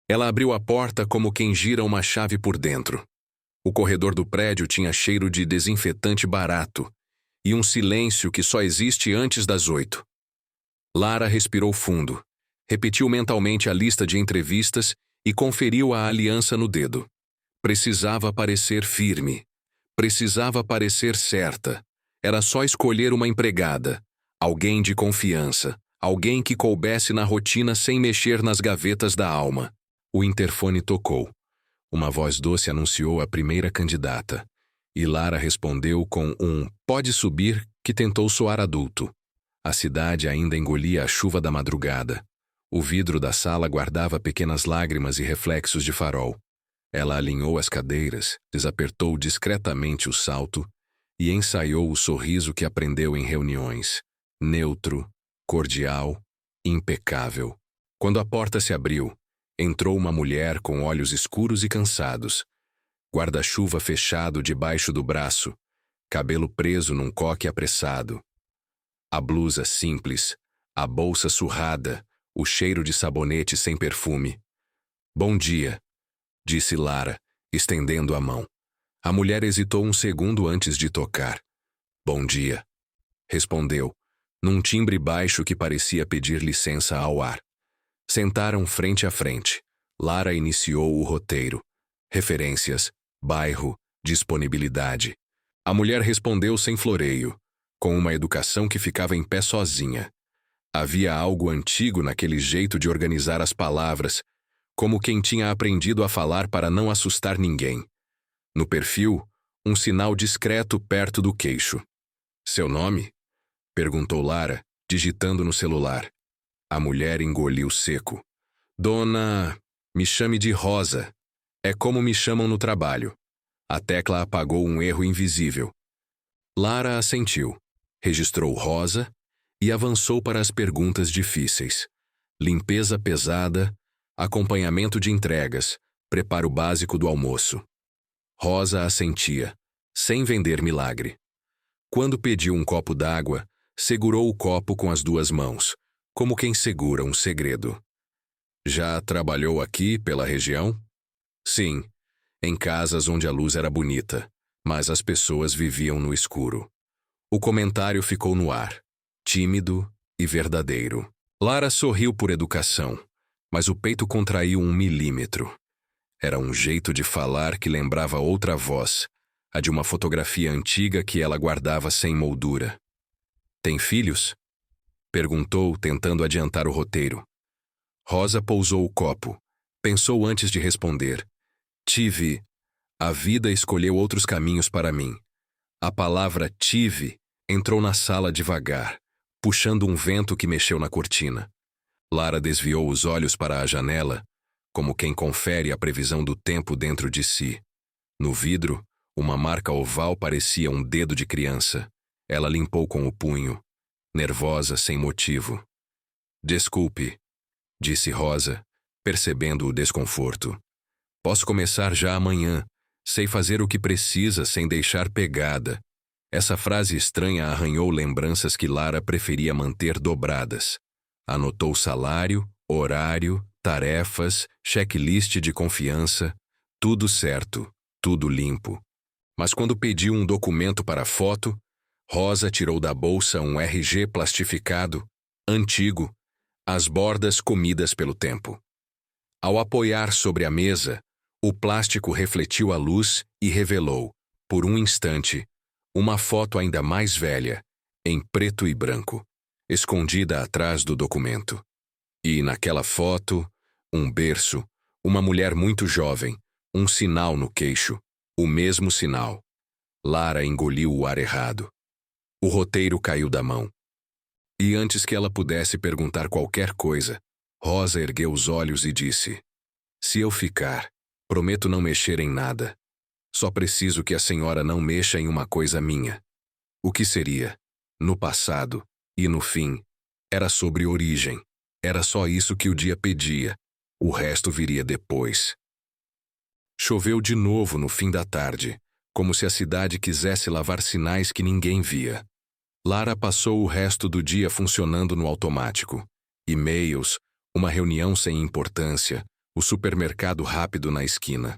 Ela abriu a porta como quem gira uma chave por dentro. O corredor do prédio tinha cheiro de desinfetante barato e um silêncio que só existe antes das 8. Lara respirou fundo, repetiu mentalmente a lista de entrevistas e conferiu a aliança no dedo. Precisava parecer firme. Precisava parecer certa. Era só escolher uma empregada, alguém de confiança, alguém que coubesse na rotina sem mexer nas gavetas da alma. O interfone tocou. Uma voz doce anunciou a primeira candidata, e Lara respondeu com um "pode subir" que tentou soar adulto. A cidade ainda engolia a chuva da madrugada. O vidro da sala guardava pequenas lágrimas e reflexos de farol. Ela alinhou as cadeiras, desapertou discretamente o salto e ensaiou o sorriso que aprendeu em reuniões. Neutro, cordial, impecável. Quando a porta se abriu, entrou uma mulher com olhos escuros e cansados, guarda-chuva fechado debaixo do braço, cabelo preso num coque apressado. A blusa simples, a bolsa surrada, o cheiro de sabonete sem perfume. "Bom dia", disse Lara, estendendo a mão. A mulher hesitou um segundo antes de tocar. "Bom dia", respondeu, num timbre baixo que parecia pedir licença ao ar. Sentaram frente a frente. Lara iniciou o roteiro. Referências, bairro, disponibilidade. A mulher respondeu sem floreio, com uma educação que ficava em pé sozinha. Havia algo antigo naquele jeito de organizar as palavras, como quem tinha aprendido a falar para não assustar ninguém. No perfil, um sinal discreto perto do queixo. "Seu nome?", perguntou Lara, digitando no celular. A mulher engoliu seco. "Dona... me chame de Rosa. É como me chamam no trabalho." A tecla apagou um erro invisível. Lara assentiu, registrou Rosa e avançou para as perguntas difíceis. Limpeza pesada, acompanhamento de entregas, preparo básico do almoço. Rosa assentia, sem vender milagre. Quando pediu um copo d'água, segurou o copo com as 2 mãos, como quem segura um segredo. "Já trabalhou aqui pela região?" "Sim, em casas onde a luz era bonita, mas as pessoas viviam no escuro." O comentário ficou no ar, tímido e verdadeiro. Lara sorriu por educação, mas o peito contraiu 1 milímetro. Era um jeito de falar que lembrava outra voz, a de uma fotografia antiga que ela guardava sem moldura. "Tem filhos?", perguntou, tentando adiantar o roteiro. Rosa pousou o copo. Pensou antes de responder. "Tive. A vida escolheu outros caminhos para mim." A palavra "tive" entrou na sala devagar, puxando um vento que mexeu na cortina. Lara desviou os olhos para a janela, como quem confere a previsão do tempo dentro de si. No vidro, uma marca oval parecia um dedo de criança. Ela limpou com o punho, nervosa sem motivo. "Desculpe", disse Rosa, percebendo o desconforto. "Posso começar já amanhã. Sei fazer o que precisa sem deixar pegada." Essa frase estranha arranhou lembranças que Lara preferia manter dobradas. Anotou salário, horário, tarefas, checklist de confiança, tudo certo, tudo limpo. Mas quando pediu um documento para foto, Rosa tirou da bolsa um RG plastificado, antigo, as bordas comidas pelo tempo. Ao apoiar sobre a mesa, o plástico refletiu a luz e revelou, por um instante, uma foto ainda mais velha, em preto e branco, escondida atrás do documento. E naquela foto, um berço, uma mulher muito jovem, um sinal no queixo, o mesmo sinal. Lara engoliu o ar errado. O roteiro caiu da mão. E antes que ela pudesse perguntar qualquer coisa, Rosa ergueu os olhos e disse: "Se eu ficar, prometo não mexer em nada. Só preciso que a senhora não mexa em uma coisa minha." O que seria? No passado e no fim, era sobre origem. Era só isso que o dia pedia. O resto viria depois. Choveu de novo no fim da tarde, como se a cidade quisesse lavar sinais que ninguém via. Lara passou o resto do dia funcionando no automático. E-mails, uma reunião sem importância, o supermercado rápido na esquina.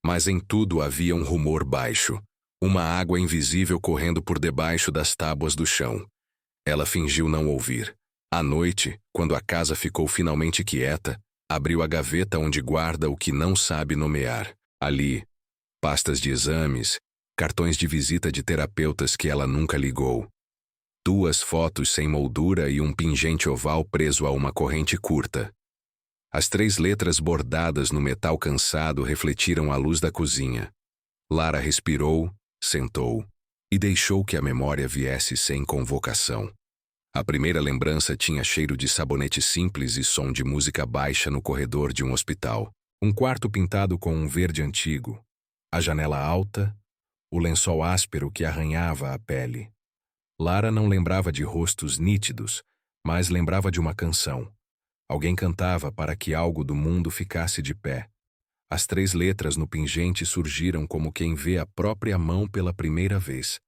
Mas em tudo havia um rumor baixo, uma água invisível correndo por debaixo das tábuas do chão. Ela fingiu não ouvir. À noite, quando a casa ficou finalmente quieta, abriu a gaveta onde guarda o que não sabe nomear. Ali, pastas de exames, cartões de visita de terapeutas que ela nunca ligou. 2 fotos sem moldura e um pingente oval preso a uma corrente curta. As 3 letras bordadas no metal cansado refletiram a luz da cozinha. Lara respirou, sentou e deixou que a memória viesse sem convocação. A primeira lembrança tinha cheiro de sabonete simples e som de música baixa no corredor de um hospital. Um quarto pintado com um verde antigo, a janela alta, o lençol áspero que arranhava a pele. Lara não lembrava de rostos nítidos, mas lembrava de uma canção. Alguém cantava para que algo do mundo ficasse de pé. As 3 letras no pingente surgiram como quem vê a própria mão pela primeira vez.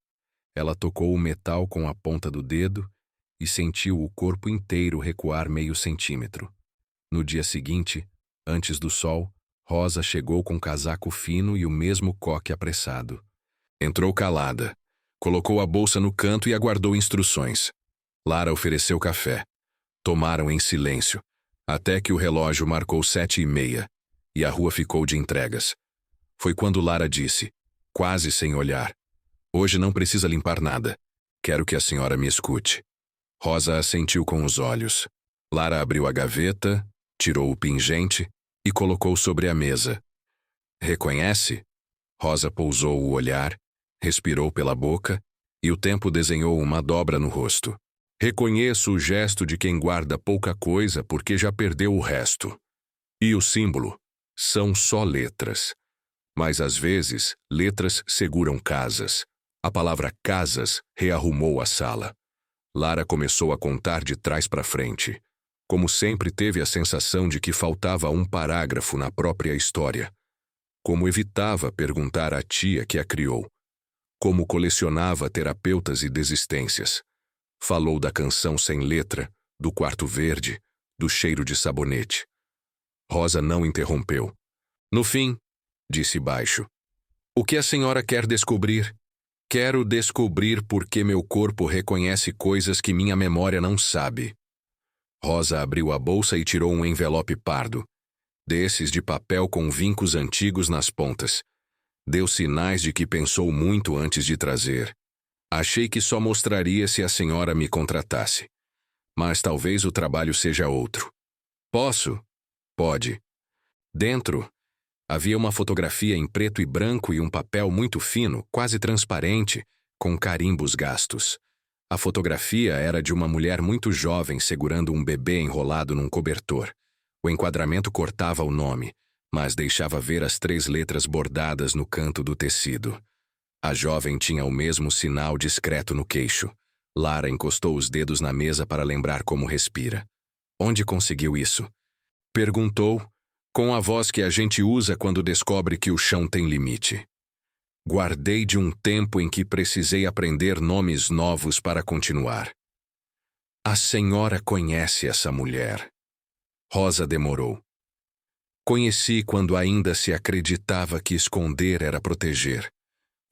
Ela tocou o metal com a ponta do dedo e sentiu o corpo inteiro recuar meio centímetro. No dia seguinte, antes do sol, Rosa chegou com casaco fino e o mesmo coque apressado. Entrou calada, colocou a bolsa no canto e aguardou instruções. Lara ofereceu café. Tomaram em silêncio, até que o relógio marcou 7h30 e a rua ficou de entregas. Foi quando Lara disse, quase sem olhar, "Hoje não precisa limpar nada. Quero que a senhora me escute." Rosa assentiu com os olhos. Lara abriu a gaveta, tirou o pingente e colocou sobre a mesa. "Reconhece?" Rosa pousou o olhar, respirou pela boca e o tempo desenhou uma dobra no rosto. "Reconheço o gesto de quem guarda pouca coisa porque já perdeu o resto. E o símbolo? São só letras. Mas às vezes, letras seguram casas. A palavra casas rearrumou a sala." Lara começou a contar de trás para frente. Como sempre, teve a sensação de que faltava um parágrafo na própria história. Como evitava perguntar à tia que a criou. Como colecionava terapeutas e desistências. Falou da canção sem letra, do quarto verde, do cheiro de sabonete. Rosa não interrompeu. "No fim", disse baixo, "o que a senhora quer descobrir?" "Quero descobrir por que meu corpo reconhece coisas que minha memória não sabe." Rosa abriu a bolsa e tirou um envelope pardo, desses de papel com vincos antigos nas pontas. Deu sinais de que pensou muito antes de trazer. "Achei que só mostraria se a senhora me contratasse. Mas talvez o trabalho seja outro." "Posso?" "Pode." Dentro, havia uma fotografia em preto e branco e um papel muito fino, quase transparente, com carimbos gastos. A fotografia era de uma mulher muito jovem segurando um bebê enrolado num cobertor. O enquadramento cortava o nome, mas deixava ver as 3 letras bordadas no canto do tecido. A jovem tinha o mesmo sinal discreto no queixo. Lara encostou os dedos na mesa para lembrar como respira. "Onde conseguiu isso?" perguntou, com a voz que a gente usa quando descobre que o chão tem limite. "Guardei de um tempo em que precisei aprender nomes novos para continuar." "A senhora conhece essa mulher?" Rosa demorou. "Conheci quando ainda se acreditava que esconder era proteger."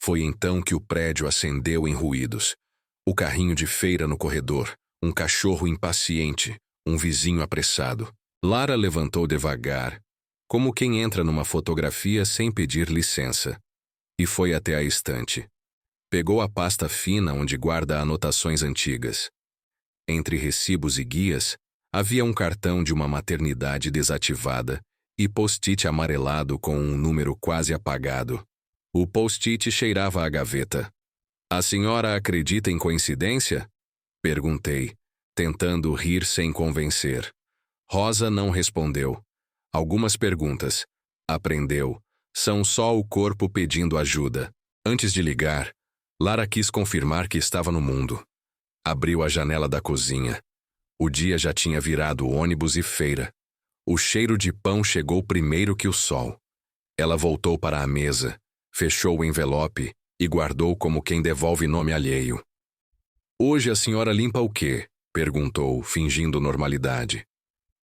Foi então que o prédio acendeu em ruídos. O carrinho de feira no corredor, um cachorro impaciente, um vizinho apressado. Lara levantou devagar, como quem entra numa fotografia sem pedir licença, e foi até a estante. Pegou a pasta fina onde guarda anotações antigas. Entre recibos e guias, havia um cartão de uma maternidade desativada e post-it amarelado com um número quase apagado. O post-it cheirava a gaveta. "A senhora acredita em coincidência?" perguntei, tentando rir sem convencer. Rosa não respondeu. Algumas perguntas. Aprendeu. São só o corpo pedindo ajuda. Antes de ligar, Lara quis confirmar que estava no mundo. Abriu a janela da cozinha. O dia já tinha virado ônibus e feira. O cheiro de pão chegou primeiro que o sol. Ela voltou para a mesa, fechou o envelope e guardou como quem devolve nome alheio. "Hoje a senhora limpa o quê?" perguntou, fingindo normalidade.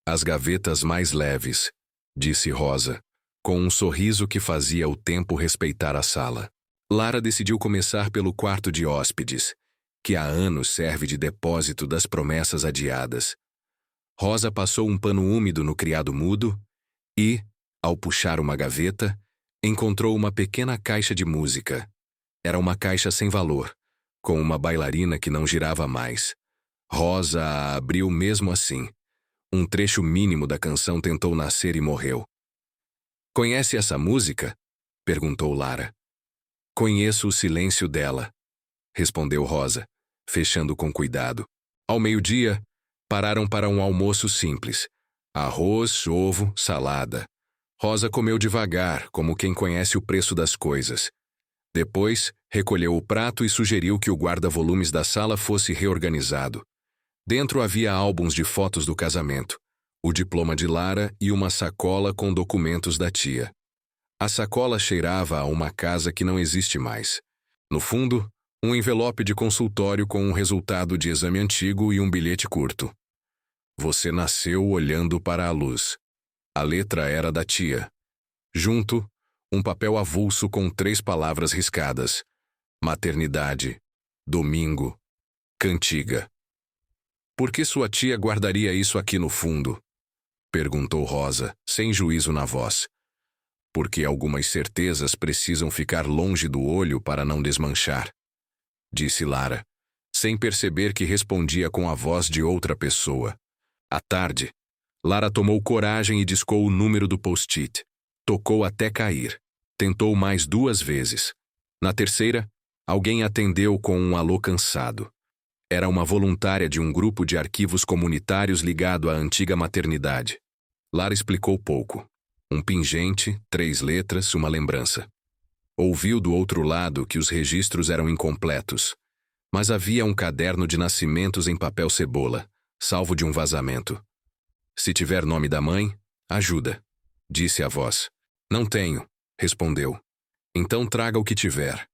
"As gavetas mais leves. disse Rosa, com um sorriso que fazia o tempo respeitar a sala. Lara decidiu começar pelo quarto de hóspedes, que há anos serve de depósito das promessas adiadas. Rosa passou um pano úmido no criado mudo e, ao puxar uma gaveta, encontrou uma pequena caixa de música. Era uma caixa sem valor, com uma bailarina que não girava mais. Rosa a abriu mesmo assim. Um trecho mínimo da canção tentou nascer e morreu. "Conhece essa música?" perguntou Lara. "Conheço o silêncio dela", respondeu Rosa, fechando com cuidado. Ao meio-dia, pararam para um almoço simples. Arroz, ovo, salada. Rosa comeu devagar, como quem conhece o preço das coisas. Depois, recolheu o prato e sugeriu que o guarda-volumes da sala fosse reorganizado. Dentro havia álbuns de fotos do casamento, o diploma de Lara e uma sacola com documentos da tia. A sacola cheirava a uma casa que não existe mais. No fundo, um envelope de consultório com um resultado de exame antigo e um bilhete curto. "Você nasceu olhando para a luz." A letra era da tia. Junto, um papel avulso com 3 palavras riscadas: maternidade, domingo, cantiga. "Por que sua tia guardaria isso aqui no fundo?" perguntou Rosa, sem juízo na voz. "Porque algumas certezas precisam ficar longe do olho para não desmanchar", disse Lara, sem perceber que respondia com a voz de outra pessoa. À tarde, Lara tomou coragem e discou o número do post-it. Tocou até cair. Tentou mais 2 vezes. Na terceira, alguém atendeu com um alô cansado. Era uma voluntária de um grupo de arquivos comunitários ligado à antiga maternidade. Lara explicou pouco. Um pingente, 3 letras, uma lembrança. Ouviu do outro lado que os registros eram incompletos, mas havia um caderno de nascimentos em papel cebola, salvo de um vazamento. "Se tiver nome da mãe, ajuda", disse a voz. "Não tenho", respondeu. "Então traga o que tiver.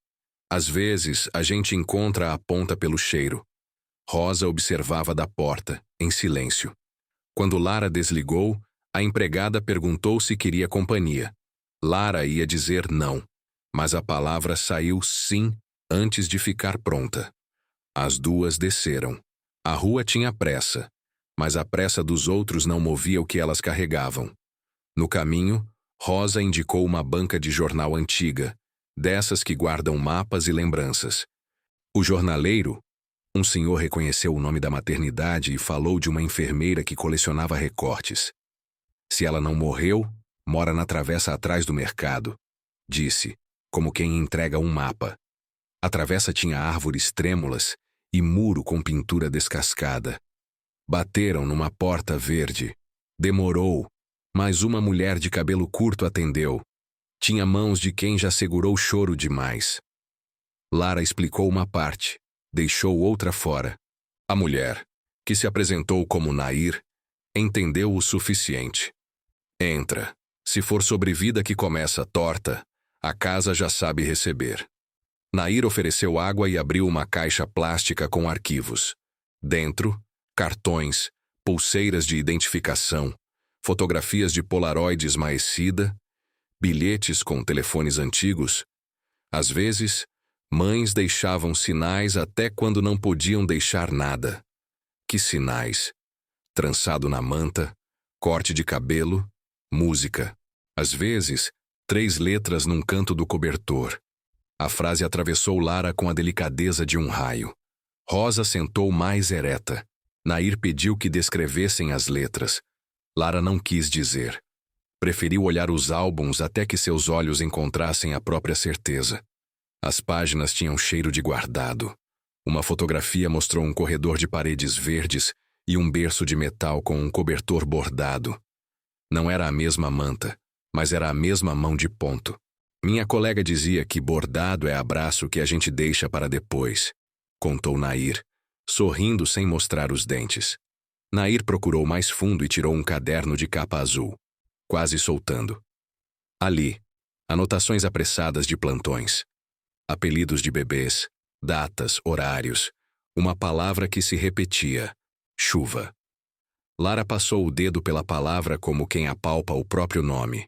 Às vezes, a gente encontra a ponta pelo cheiro." Rosa observava da porta, em silêncio. Quando Lara desligou, a empregada perguntou se queria companhia. Lara ia dizer não, mas a palavra saiu sim antes de ficar pronta. As 2 desceram. A rua tinha pressa, mas a pressa dos outros não movia o que elas carregavam. No caminho, Rosa indicou uma banca de jornal antiga, dessas que guardam mapas e lembranças. O jornaleiro, um senhor, reconheceu o nome da maternidade e falou de uma enfermeira que colecionava recortes. "Se ela não morreu, mora na travessa atrás do mercado", disse, como quem entrega um mapa. A travessa tinha árvores trêmulas e muro com pintura descascada. Bateram numa porta verde. Demorou, mas uma mulher de cabelo curto atendeu. Tinha mãos de quem já segurou choro demais. Lara explicou uma parte, deixou outra fora. A mulher, que se apresentou como Nair, entendeu o suficiente. "Entra. Se for sobre vida que começa torta, a casa já sabe receber." Nair ofereceu água e abriu uma caixa plástica com arquivos. Dentro, cartões, pulseiras de identificação, fotografias de polaroid esmaecida, bilhetes com telefones antigos. Às vezes, mães deixavam sinais até quando não podiam deixar nada. Que sinais? Trançado na manta, corte de cabelo, música. Às vezes, 3 letras num canto do cobertor. A frase atravessou Lara com a delicadeza de um raio. Rosa sentou mais ereta. Nair pediu que descrevessem as letras. Lara não quis dizer. Preferiu olhar os álbuns até que seus olhos encontrassem a própria certeza. As páginas tinham cheiro de guardado. Uma fotografia mostrou um corredor de paredes verdes e um berço de metal com um cobertor bordado. Não era a mesma manta, mas era a mesma mão de ponto. "Minha colega dizia que bordado é abraço que a gente deixa para depois", contou Nair, sorrindo sem mostrar os dentes. Nair procurou mais fundo e tirou um caderno de capa azul, quase soltando. Ali, anotações apressadas de plantões. Apelidos de bebês, datas, horários. Uma palavra que se repetia: chuva. Lara passou o dedo pela palavra como quem apalpa o próprio nome.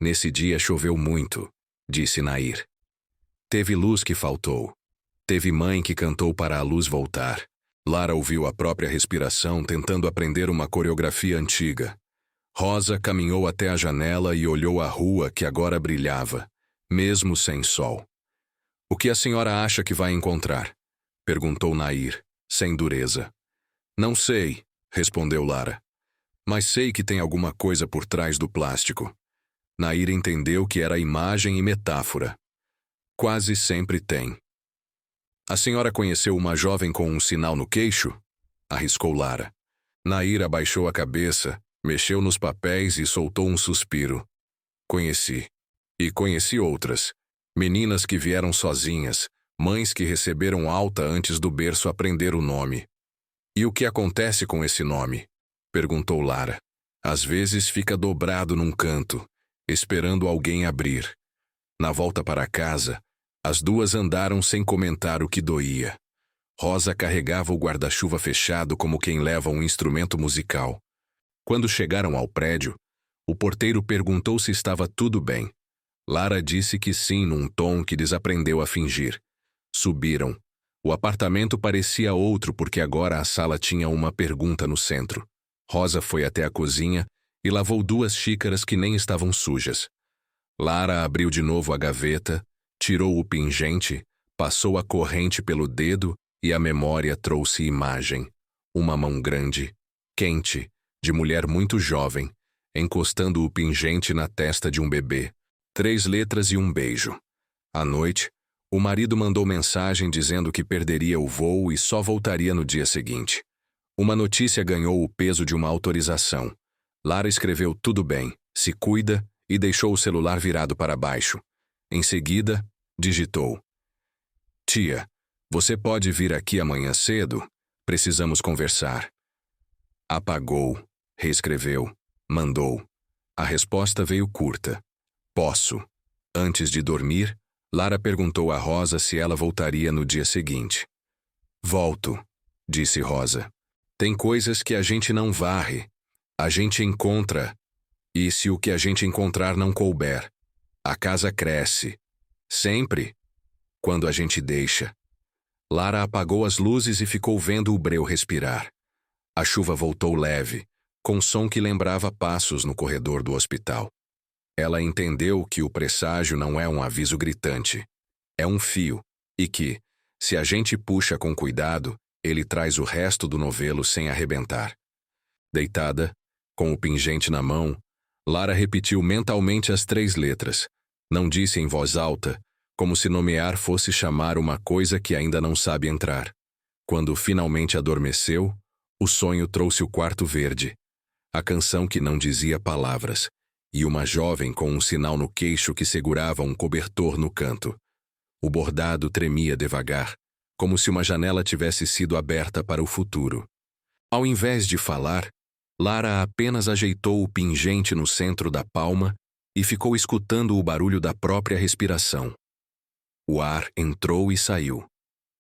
Nesse dia choveu muito, disse Nair. Teve luz que faltou. Teve mãe que cantou para a luz voltar. Lara ouviu a própria respiração tentando aprender uma coreografia antiga. Rosa caminhou até a janela e olhou a rua que agora brilhava, mesmo sem sol. O que a senhora acha que vai encontrar? Perguntou Nair, sem dureza. Não sei, respondeu Lara. Mas sei que tem alguma coisa por trás do plástico. Nair entendeu que era imagem e metáfora. Quase sempre tem. A senhora conheceu uma jovem com um sinal no queixo? Arriscou Lara. Nair abaixou a cabeça, mexeu nos papéis e soltou um suspiro. Conheci. E conheci outras. Meninas que vieram sozinhas, mães que receberam alta antes do berço aprender o nome. E o que acontece com esse nome? Perguntou Lara. Às vezes fica dobrado num canto, esperando alguém abrir. Na volta para casa, as duas andaram sem comentar o que doía. Rosa carregava o guarda-chuva fechado como quem leva um instrumento musical. Quando chegaram ao prédio, o porteiro perguntou se estava tudo bem. Lara disse que sim num tom que desaprendeu a fingir. Subiram. O apartamento parecia outro porque agora a sala tinha uma pergunta no centro. Rosa foi até a cozinha e lavou 2 xícaras que nem estavam sujas. Lara abriu de novo a gaveta, tirou o pingente, passou a corrente pelo dedo e a memória trouxe imagem. Uma mão grande, quente, de mulher muito jovem, encostando o pingente na testa de um bebê. 3 letras e um beijo. À noite, o marido mandou mensagem dizendo que perderia o voo e só voltaria no dia seguinte. Uma notícia ganhou o peso de uma autorização. Lara escreveu tudo bem, se cuida e deixou o celular virado para baixo. Em seguida, digitou. Tia, você pode vir aqui amanhã cedo? Precisamos conversar. Apagou, reescreveu, mandou. A resposta veio curta. Posso. Antes de dormir, Lara perguntou a Rosa se ela voltaria no dia seguinte. Volto, disse Rosa. Tem coisas que a gente não varre. A gente encontra. E se o que a gente encontrar não couber? A casa cresce. Sempre. Quando a gente deixa. Lara apagou as luzes e ficou vendo o breu respirar. A chuva voltou leve, com som que lembrava passos no corredor do hospital. Ela entendeu que o presságio não é um aviso gritante. É um fio, e que, se a gente puxa com cuidado, ele traz o resto do novelo sem arrebentar. Deitada, com o pingente na mão, Lara repetiu mentalmente as 3 letras. Não disse em voz alta, como se nomear fosse chamar uma coisa que ainda não sabe entrar. Quando finalmente adormeceu, o sonho trouxe o quarto verde, a canção que não dizia palavras, e uma jovem com um sinal no queixo que segurava um cobertor no canto. O bordado tremia devagar, como se uma janela tivesse sido aberta para o futuro. Ao invés de falar, Lara apenas ajeitou o pingente no centro da palma e ficou escutando o barulho da própria respiração. O ar entrou e saiu.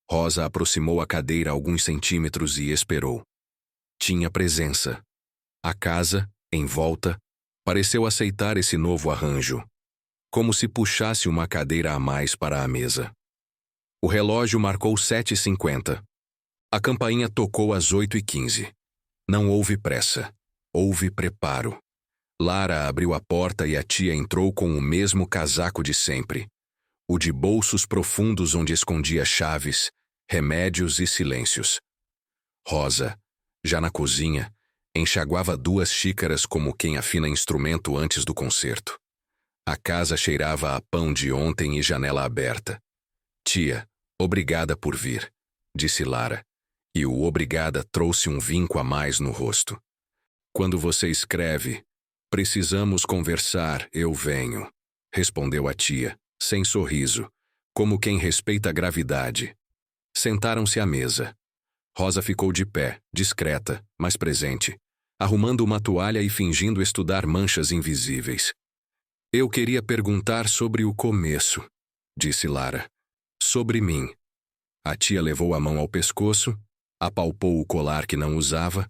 Rosa aproximou a cadeira alguns centímetros e esperou. Tinha presença. A casa, em volta, pareceu aceitar esse novo arranjo, como se puxasse uma cadeira a mais para a mesa. O relógio marcou 7h50. A campainha tocou às 8h15. Não houve pressa. Houve preparo. Lara abriu a porta e a tia entrou com o mesmo casaco de sempre. O de bolsos profundos onde escondia chaves, remédios e silêncios. Rosa, já na cozinha, enxaguava 2 xícaras como quem afina instrumento antes do concerto. A casa cheirava a pão de ontem e janela aberta. Tia, obrigada por vir, disse Lara, e o obrigada trouxe um vinco a mais no rosto. Quando você escreve, precisamos conversar, eu venho, respondeu a tia, sem sorriso, como quem respeita a gravidade. Sentaram-se à mesa. Rosa ficou de pé, discreta, mas presente, arrumando uma toalha e fingindo estudar manchas invisíveis. Eu queria perguntar sobre o começo, disse Lara. Sobre mim. A tia levou a mão ao pescoço, apalpou o colar que não usava,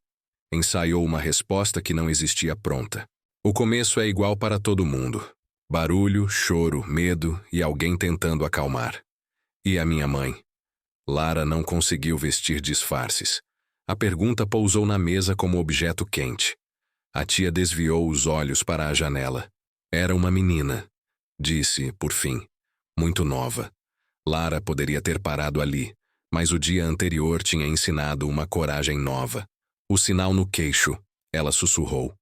Ensaiou uma resposta que não existia pronta. O começo é igual para todo mundo. Barulho, choro, medo e alguém tentando acalmar. E a minha mãe? Lara não conseguiu vestir disfarces. A pergunta pousou na mesa como objeto quente. A tia desviou os olhos para a janela. Era uma menina, disse, por fim. Muito nova. Lara poderia ter parado ali, mas o dia anterior tinha ensinado uma coragem nova. O sinal no queixo, ela sussurrou.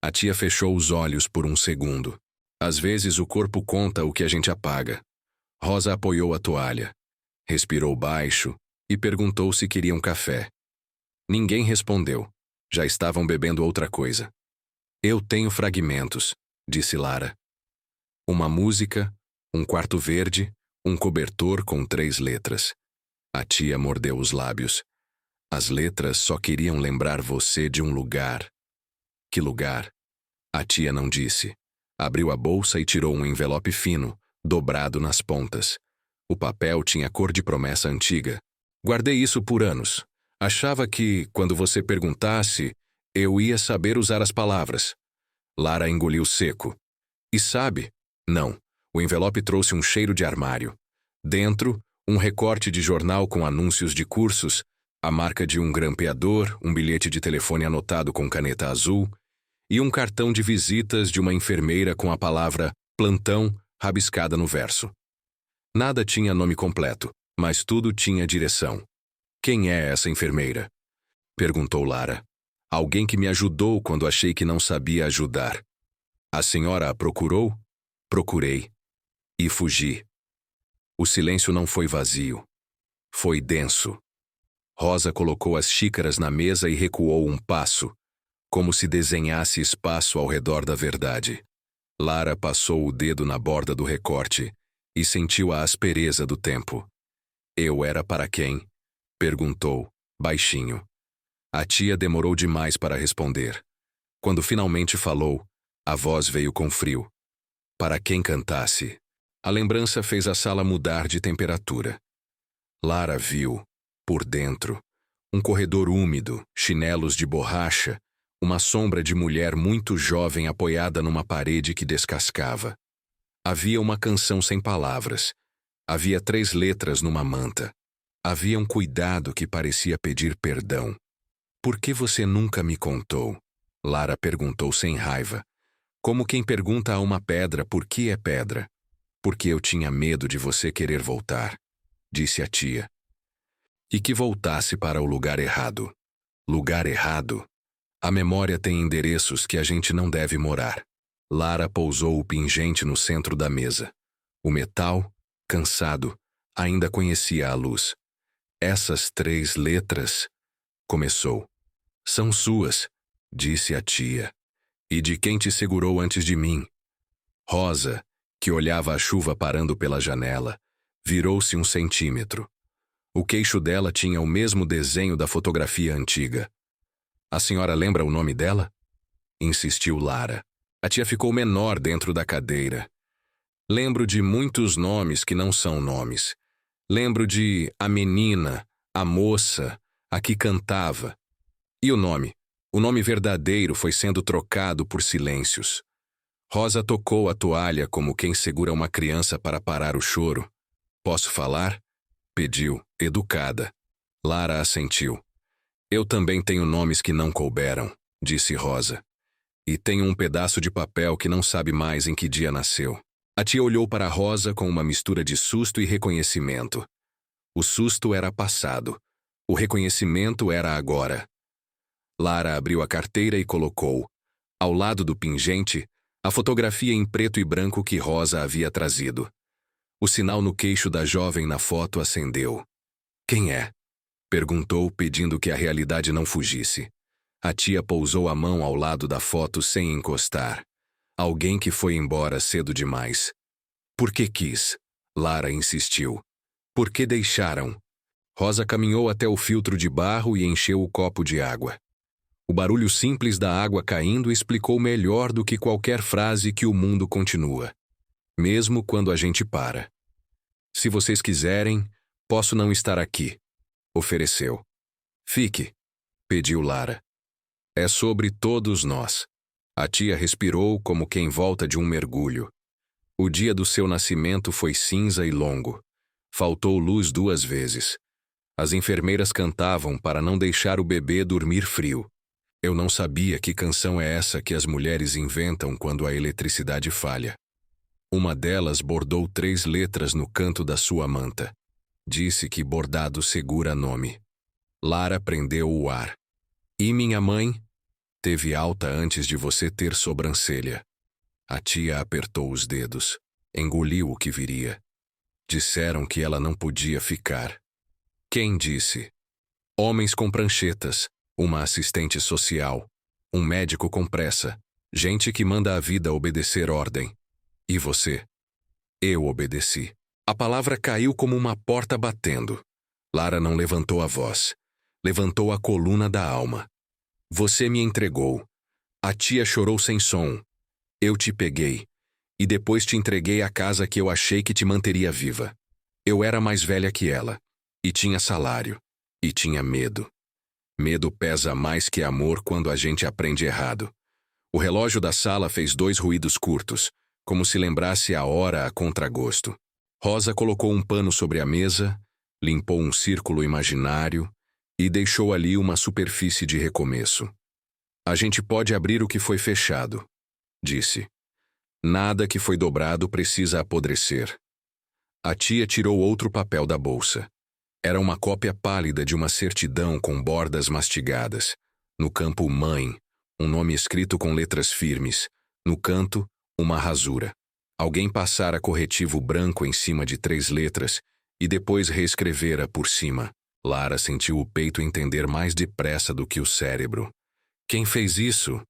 A tia fechou os olhos por um segundo. Às vezes o corpo conta o que a gente apaga. Rosa apoiou a toalha. Respirou baixo e perguntou se queriam café. Ninguém respondeu. Já estavam bebendo outra coisa. Eu tenho fragmentos, disse Lara. Uma música, um quarto verde, um cobertor com 3 letras. A tia mordeu os lábios. As letras só queriam lembrar você de um lugar. Que lugar? A tia não disse. Abriu a bolsa e tirou um envelope fino, dobrado nas pontas. O papel tinha cor de promessa antiga. Guardei isso por anos. Achava que, quando você perguntasse, eu ia saber usar as palavras. Lara engoliu seco. E sabe? Não. O envelope trouxe um cheiro de armário. Dentro, um recorte de jornal com anúncios de cursos, a marca de um grampeador, um bilhete de telefone anotado com caneta azul e um cartão de visitas de uma enfermeira com a palavra plantão rabiscada no verso. Nada tinha nome completo, mas tudo tinha direção. Quem é essa enfermeira? Perguntou Lara. Alguém que me ajudou quando achei que não sabia ajudar. A senhora a procurou? Procurei. E fugi. O silêncio não foi vazio. Foi denso. Rosa colocou as xícaras na mesa e recuou um passo, como se desenhasse espaço ao redor da verdade. Lara passou o dedo na borda do recorte e sentiu a aspereza do tempo. Eu era para quem? Perguntou, baixinho. A tia demorou demais para responder. Quando finalmente falou, a voz veio com frio. Para quem cantasse. A lembrança fez a sala mudar de temperatura. Lara viu, por dentro, um corredor úmido, chinelos de borracha, uma sombra de mulher muito jovem apoiada numa parede que descascava. Havia uma canção sem palavras. Havia 3 letras numa manta. Havia um cuidado que parecia pedir perdão. Por que você nunca me contou? Lara perguntou sem raiva. Como quem pergunta a uma pedra por que é pedra. Porque eu tinha medo de você querer voltar, disse a tia. E que voltasse para o lugar errado. Lugar errado? A memória tem endereços que a gente não deve morar. Lara pousou o pingente no centro da mesa. O metal, cansado, ainda conhecia a luz. Essas 3 letras, começou. São suas, disse a tia. E de quem te segurou antes de mim? Rosa, que olhava a chuva parando pela janela, virou-se 1 centímetro. O queixo dela tinha o mesmo desenho da fotografia antiga. A senhora lembra o nome dela? Insistiu Lara. A tia ficou menor dentro da cadeira. Lembro de muitos nomes que não são nomes. Lembro de a menina, a moça, a que cantava. E o nome? O nome verdadeiro foi sendo trocado por silêncios. Rosa tocou a toalha como quem segura uma criança para parar o choro. Posso falar? Pediu, educada. Lara assentiu. Eu também tenho nomes que não couberam, disse Rosa. E tenho um pedaço de papel que não sabe mais em que dia nasceu. A tia olhou para Rosa com uma mistura de susto e reconhecimento. O susto era passado. O reconhecimento era agora. Lara abriu a carteira e colocou, ao lado do pingente, a fotografia em preto e branco que Rosa havia trazido. O sinal no queixo da jovem na foto acendeu. Quem é? Perguntou, pedindo que a realidade não fugisse. A tia pousou a mão ao lado da foto sem encostar. Alguém que foi embora cedo demais. Por que quis? Lara insistiu. Por que deixaram? Rosa caminhou até o filtro de barro e encheu o copo de água. O barulho simples da água caindo explicou melhor do que qualquer frase que o mundo continua. Mesmo quando a gente para. Se vocês quiserem, posso não estar aqui, ofereceu. Fique, pediu Lara. É sobre todos nós. A tia respirou como quem volta de um mergulho. O dia do seu nascimento foi cinza e longo. Faltou luz 2 vezes. As enfermeiras cantavam para não deixar o bebê dormir frio. Eu não sabia que canção é essa que as mulheres inventam quando a eletricidade falha. Uma delas bordou 3 letras no canto da sua manta. Disse que bordado segura nome. Lara prendeu o ar. E minha mãe? Teve alta antes de você ter sobrancelha. A tia apertou os dedos. Engoliu o que viria. Disseram que ela não podia ficar. Quem disse? Homens com pranchetas, uma assistente social, um médico com pressa, gente que manda a vida obedecer ordem. E você? Eu obedeci. A palavra caiu como uma porta batendo. Lara não levantou a voz. Levantou a coluna da alma. Você me entregou. A tia chorou sem som. Eu te peguei. E depois te entreguei a casa que eu achei que te manteria viva. Eu era mais velha que ela. E tinha salário. E tinha medo. Medo pesa mais que amor quando a gente aprende errado. O relógio da sala fez 2 ruídos curtos, como se lembrasse a hora a contragosto. Rosa colocou um pano sobre a mesa, limpou um círculo imaginário e deixou ali uma superfície de recomeço. A gente pode abrir o que foi fechado, disse. Nada que foi dobrado precisa apodrecer. A tia tirou outro papel da bolsa. Era uma cópia pálida de uma certidão com bordas mastigadas. No campo mãe, um nome escrito com letras firmes. No canto, uma rasura. Alguém passara corretivo branco em cima de 3 letras e depois reescrevera por cima. Lara sentiu o peito entender mais depressa do que o cérebro. Quem fez isso?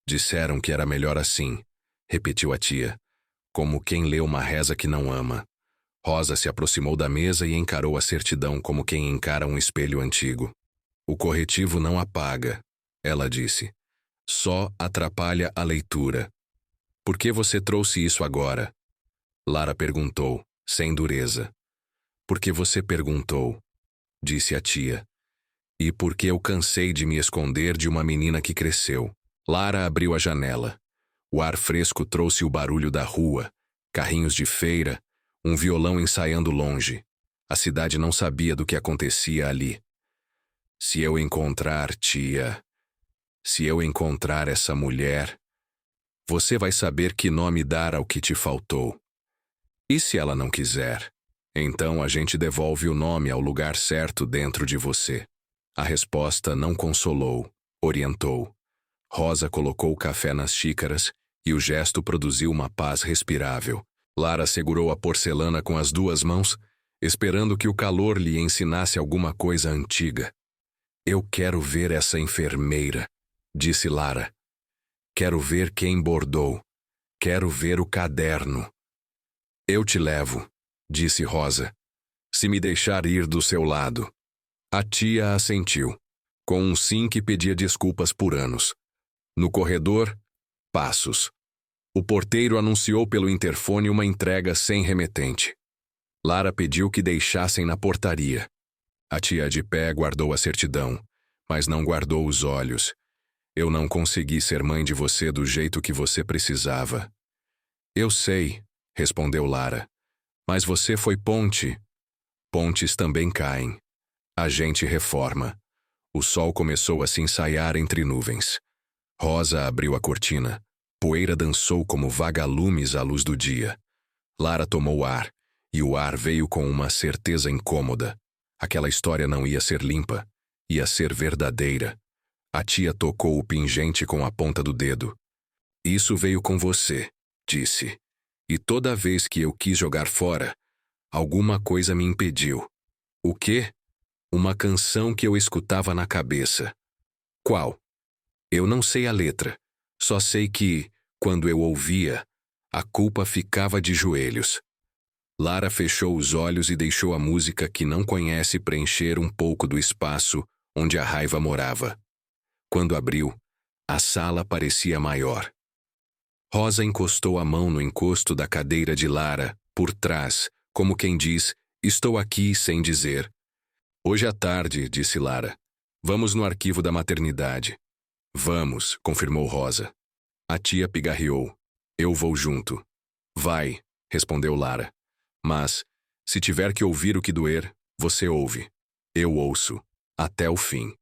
Disseram que era melhor assim, repetiu a tia, como quem lê uma reza que não ama. Rosa se aproximou da mesa e encarou a certidão como quem encara um espelho antigo. O corretivo não apaga, ela disse. Só atrapalha a leitura. Por que você trouxe isso agora? Lara perguntou, sem dureza. Porque você perguntou, disse a tia. E porque eu cansei de me esconder de uma menina que cresceu. Lara abriu a janela. O ar fresco trouxe o barulho da rua, carrinhos de feira, um violão ensaiando longe. A cidade não sabia do que acontecia ali. Se eu encontrar, tia, se eu encontrar essa mulher, você vai saber que nome dar ao que te faltou. E se ela não quiser? Então a gente devolve o nome ao lugar certo dentro de você. A resposta não consolou, orientou. Rosa colocou o café nas xícaras e o gesto produziu uma paz respirável. Lara segurou a porcelana com as 2 mãos, esperando que o calor lhe ensinasse alguma coisa antiga. Eu quero ver essa enfermeira, disse Lara. Quero ver quem bordou. Quero ver o caderno. Eu te levo, disse Rosa, se me deixar ir do seu lado. A tia assentiu, com um sim que pedia desculpas por anos. No corredor, passos. O porteiro anunciou pelo interfone uma entrega sem remetente. Lara pediu que deixassem na portaria. A tia de pé guardou a certidão, mas não guardou os olhos. Eu não consegui ser mãe de você do jeito que você precisava. Eu sei, respondeu Lara. Mas você foi ponte. Pontes também caem. A gente reforma. O sol começou a se ensaiar entre nuvens. Rosa abriu a cortina. Poeira dançou como vagalumes à luz do dia. Lara tomou ar, e o ar veio com uma certeza incômoda. Aquela história não ia ser limpa, ia ser verdadeira. A tia tocou o pingente com a ponta do dedo. Isso veio com você, disse. E toda vez que eu quis jogar fora, alguma coisa me impediu. O quê? Uma canção que eu escutava na cabeça. Qual? Eu não sei a letra. Só sei que, quando eu ouvia, a culpa ficava de joelhos. Lara fechou os olhos e deixou a música que não conhece preencher um pouco do espaço onde a raiva morava. Quando abriu, a sala parecia maior. Rosa encostou a mão no encosto da cadeira de Lara, por trás, como quem diz, estou aqui sem dizer. Hoje à tarde, disse Lara, vamos no arquivo da maternidade. Vamos, confirmou Rosa. A tia pigarreou. Eu vou junto. Vai, respondeu Lara. Mas, se tiver que ouvir o que doer, você ouve. Eu ouço. Até o fim.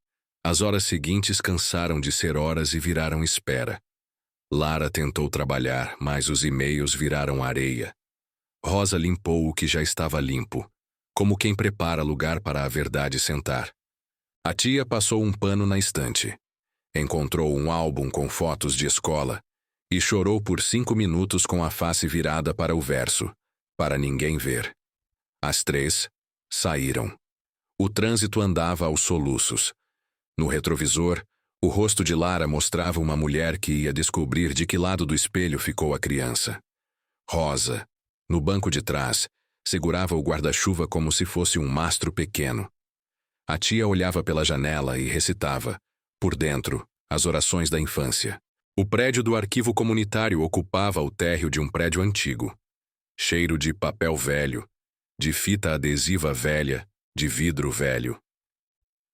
As horas seguintes cansaram de ser horas e viraram espera. Lara tentou trabalhar, mas os e-mails viraram areia. Rosa limpou o que já estava limpo, como quem prepara lugar para a verdade sentar. A tia passou um pano na estante. Encontrou um álbum com fotos de escola e chorou por 5 minutos com a face virada para o verso, para ninguém ver. As 3 saíram. O trânsito andava aos soluços. No retrovisor, o rosto de Lara mostrava uma mulher que ia descobrir de que lado do espelho ficou a criança. Rosa, no banco de trás, segurava o guarda-chuva como se fosse um mastro pequeno. A tia olhava pela janela e recitava, por dentro, as orações da infância. O prédio do arquivo comunitário ocupava o térreo de um prédio antigo. Cheiro de papel velho, de fita adesiva velha, de vidro velho.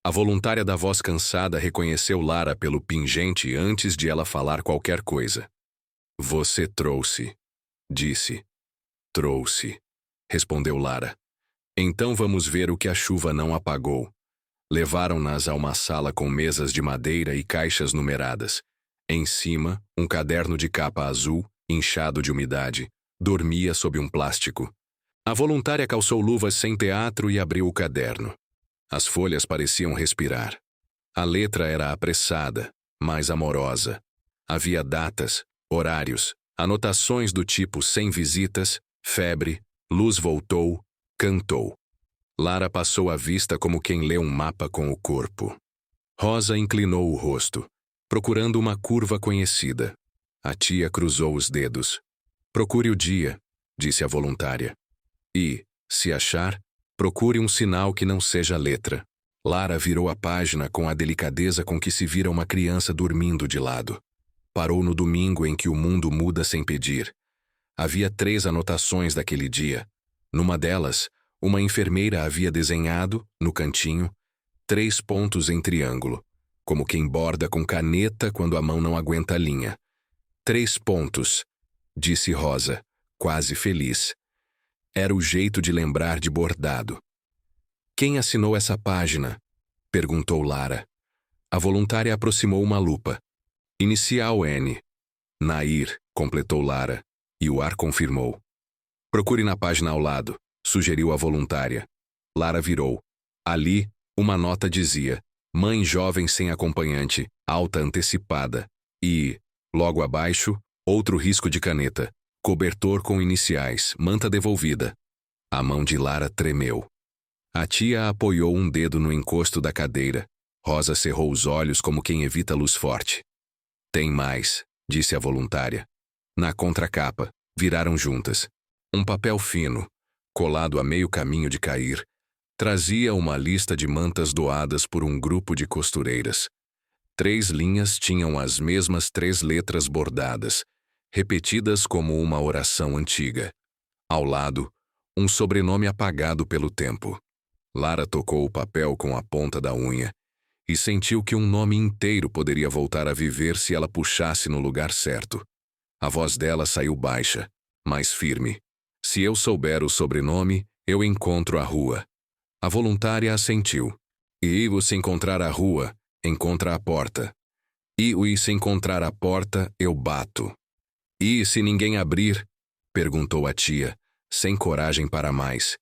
A voluntária da voz cansada reconheceu Lara pelo pingente antes de ela falar qualquer coisa. Você trouxe, disse. Trouxe, respondeu Lara. Então vamos ver o que a chuva não apagou. Levaram-nas a uma sala com mesas de madeira e caixas numeradas. Em cima, um caderno de capa azul, inchado de umidade, dormia sob um plástico. A voluntária calçou luvas sem teatro e abriu o caderno. As folhas pareciam respirar. A letra era apressada, mas amorosa. Havia datas, horários, anotações do tipo sem visitas, febre, luz voltou, cantou. Lara passou a vista como quem lê um mapa com o corpo. Rosa inclinou o rosto, procurando uma curva conhecida. A tia cruzou os dedos. Procure o dia, disse a voluntária. E, se achar, procure um sinal que não seja letra. Lara virou a página com a delicadeza com que se vira uma criança dormindo de lado. Parou no domingo em que o mundo muda sem pedir. Havia 3 anotações daquele dia. Numa delas, uma enfermeira havia desenhado, no cantinho, 3 pontos em triângulo, como quem borda com caneta quando a mão não aguenta a linha. 3 pontos, disse Rosa, quase feliz. Era o jeito de lembrar de bordado. Quem assinou essa página? Perguntou Lara. A voluntária aproximou uma lupa. Inicial N. Nair, completou Lara, e o ar confirmou. Procure na página ao lado, sugeriu a voluntária. Lara virou. Ali, uma nota dizia, mãe jovem sem acompanhante, alta antecipada. E, logo abaixo, outro risco de caneta, cobertor com iniciais, manta devolvida. A mão de Lara tremeu. A tia apoiou um dedo no encosto da cadeira. Rosa cerrou os olhos como quem evita luz forte. Tem mais, disse a voluntária. Na contracapa, viraram juntas. Um papel fino, colado a meio caminho de cair, trazia uma lista de mantas doadas por um grupo de costureiras. 3 linhas tinham as mesmas 3 letras bordadas, repetidas como uma oração antiga. Ao lado, um sobrenome apagado pelo tempo. Lara tocou o papel com a ponta da unha e sentiu que um nome inteiro poderia voltar a viver se ela puxasse no lugar certo. A voz dela saiu baixa, mas firme. Se eu souber o sobrenome, eu encontro a rua. A voluntária assentiu. E se encontrar a rua, encontra a porta. E se encontrar a porta, eu bato. E se ninguém abrir? Perguntou a tia, sem coragem para mais.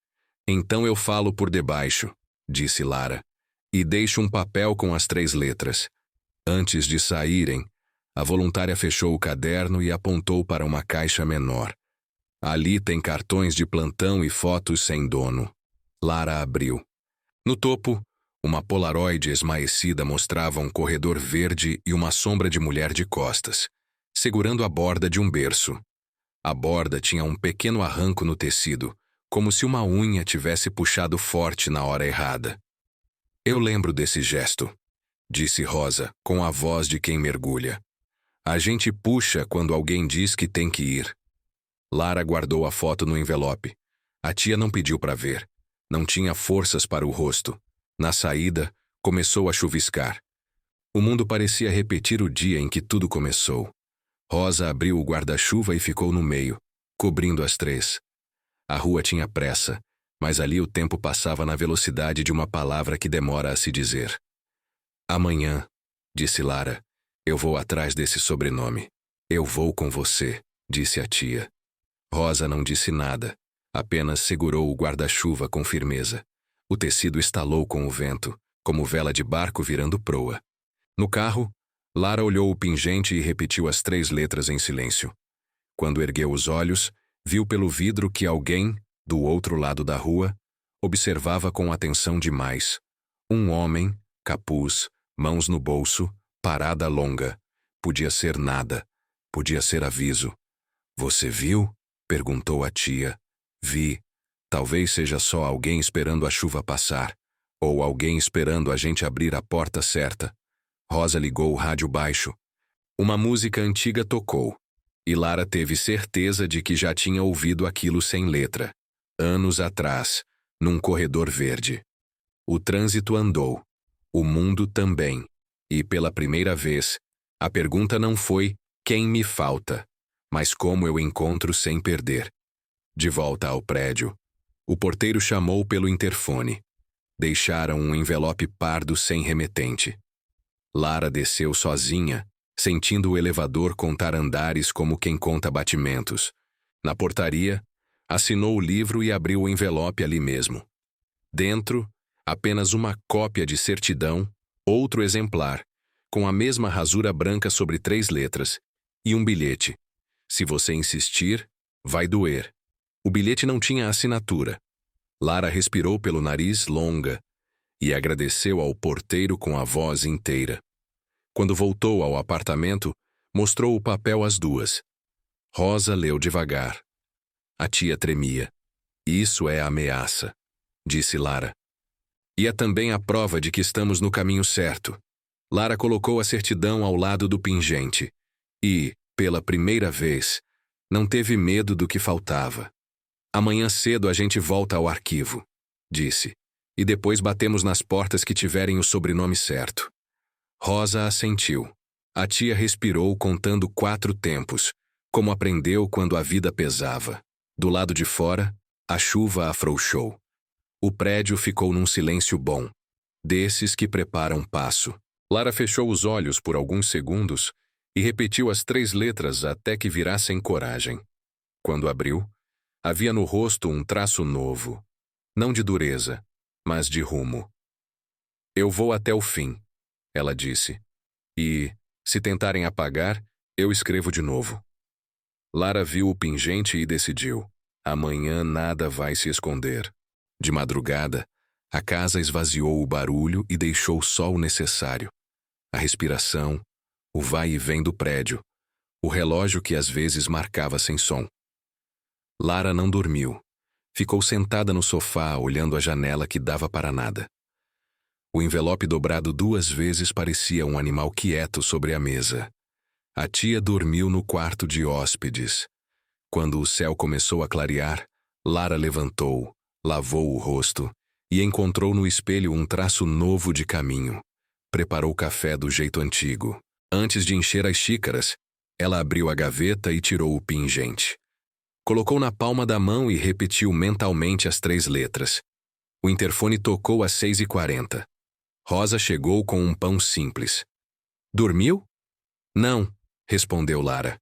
Então eu falo por debaixo, disse Lara, e deixo um papel com as 3 letras. Antes de saírem, a voluntária fechou o caderno e apontou para uma caixa menor. Ali tem cartões de plantão e fotos sem dono. Lara abriu. No topo, uma polaroid esmaecida mostrava um corredor verde e uma sombra de mulher de costas, segurando a borda de um berço. A borda tinha um pequeno arranco no tecido, como se uma unha tivesse puxado forte na hora errada. Eu lembro desse gesto, disse Rosa, com a voz de quem mergulha. A gente puxa quando alguém diz que tem que ir. Lara guardou a foto no envelope. A tia não pediu para ver. Não tinha forças para o rosto. Na saída, começou a chuviscar. O mundo parecia repetir o dia em que tudo começou. Rosa abriu o guarda-chuva e ficou no meio, cobrindo as três. A rua tinha pressa, mas ali o tempo passava na velocidade de uma palavra que demora a se dizer. Amanhã, disse Lara, eu vou atrás desse sobrenome. Eu vou com você, disse a tia. Rosa não disse nada, apenas segurou o guarda-chuva com firmeza. O tecido estalou com o vento, como vela de barco virando proa. No carro, Lara olhou o pingente e repetiu as 3 letras em silêncio. Quando ergueu os olhos, viu pelo vidro que alguém, do outro lado da rua, observava com atenção demais. Um homem, capuz, mãos no bolso, parada longa. Podia ser nada. Podia ser aviso. Você viu? Perguntou a tia. Vi. Talvez seja só alguém esperando a chuva passar. Ou alguém esperando a gente abrir a porta certa. Rosa ligou o rádio baixo. Uma música antiga tocou. E Lara teve certeza de que já tinha ouvido aquilo sem letra. Anos atrás, num corredor verde. O trânsito andou. O mundo também. E pela primeira vez, a pergunta não foi quem me falta, mas como eu encontro sem perder. De volta ao prédio, o porteiro chamou pelo interfone. Deixaram um envelope pardo sem remetente. Lara desceu sozinha, sentindo o elevador contar andares como quem conta batimentos. Na portaria, assinou o livro e abriu o envelope ali mesmo. Dentro, apenas uma cópia de certidão, outro exemplar, com a mesma rasura branca sobre 3 letras, e um bilhete. Se você insistir, vai doer. O bilhete não tinha assinatura. Lara respirou pelo nariz longa e agradeceu ao porteiro com a voz inteira. Quando voltou ao apartamento, mostrou o papel às 2. Rosa leu devagar. A tia tremia. Isso é ameaça, disse Lara. E é também a prova de que estamos no caminho certo. Lara colocou a certidão ao lado do pingente. E, pela primeira vez, não teve medo do que faltava. Amanhã cedo a gente volta ao arquivo, disse. E depois batemos nas portas que tiverem o sobrenome certo. Rosa assentiu. A tia respirou contando 4 tempos, como aprendeu quando a vida pesava. Do lado de fora, a chuva afrouxou. O prédio ficou num silêncio bom, desses que preparam passo. Lara fechou os olhos por alguns segundos e repetiu as 3 letras até que virassem coragem. Quando abriu, havia no rosto um traço novo, não de dureza, mas de rumo. Eu vou até o fim, ela disse. E, se tentarem apagar, eu escrevo de novo. Lara viu o pingente e decidiu. Amanhã nada vai se esconder. De madrugada, a casa esvaziou o barulho e deixou só o necessário. A respiração, o vai e vem do prédio, o relógio que às vezes marcava sem som. Lara não dormiu. Ficou sentada no sofá, olhando a janela que dava para nada. O envelope dobrado 2 vezes parecia um animal quieto sobre a mesa. A tia dormiu no quarto de hóspedes. Quando o céu começou a clarear, Lara levantou, lavou o rosto e encontrou no espelho um traço novo de caminho. Preparou café do jeito antigo. Antes de encher as xícaras, ela abriu a gaveta e tirou o pingente. Colocou na palma da mão e repetiu mentalmente as 3 letras. O interfone tocou às 6h40. Rosa chegou com um pão simples. Dormiu? Não, respondeu Lara.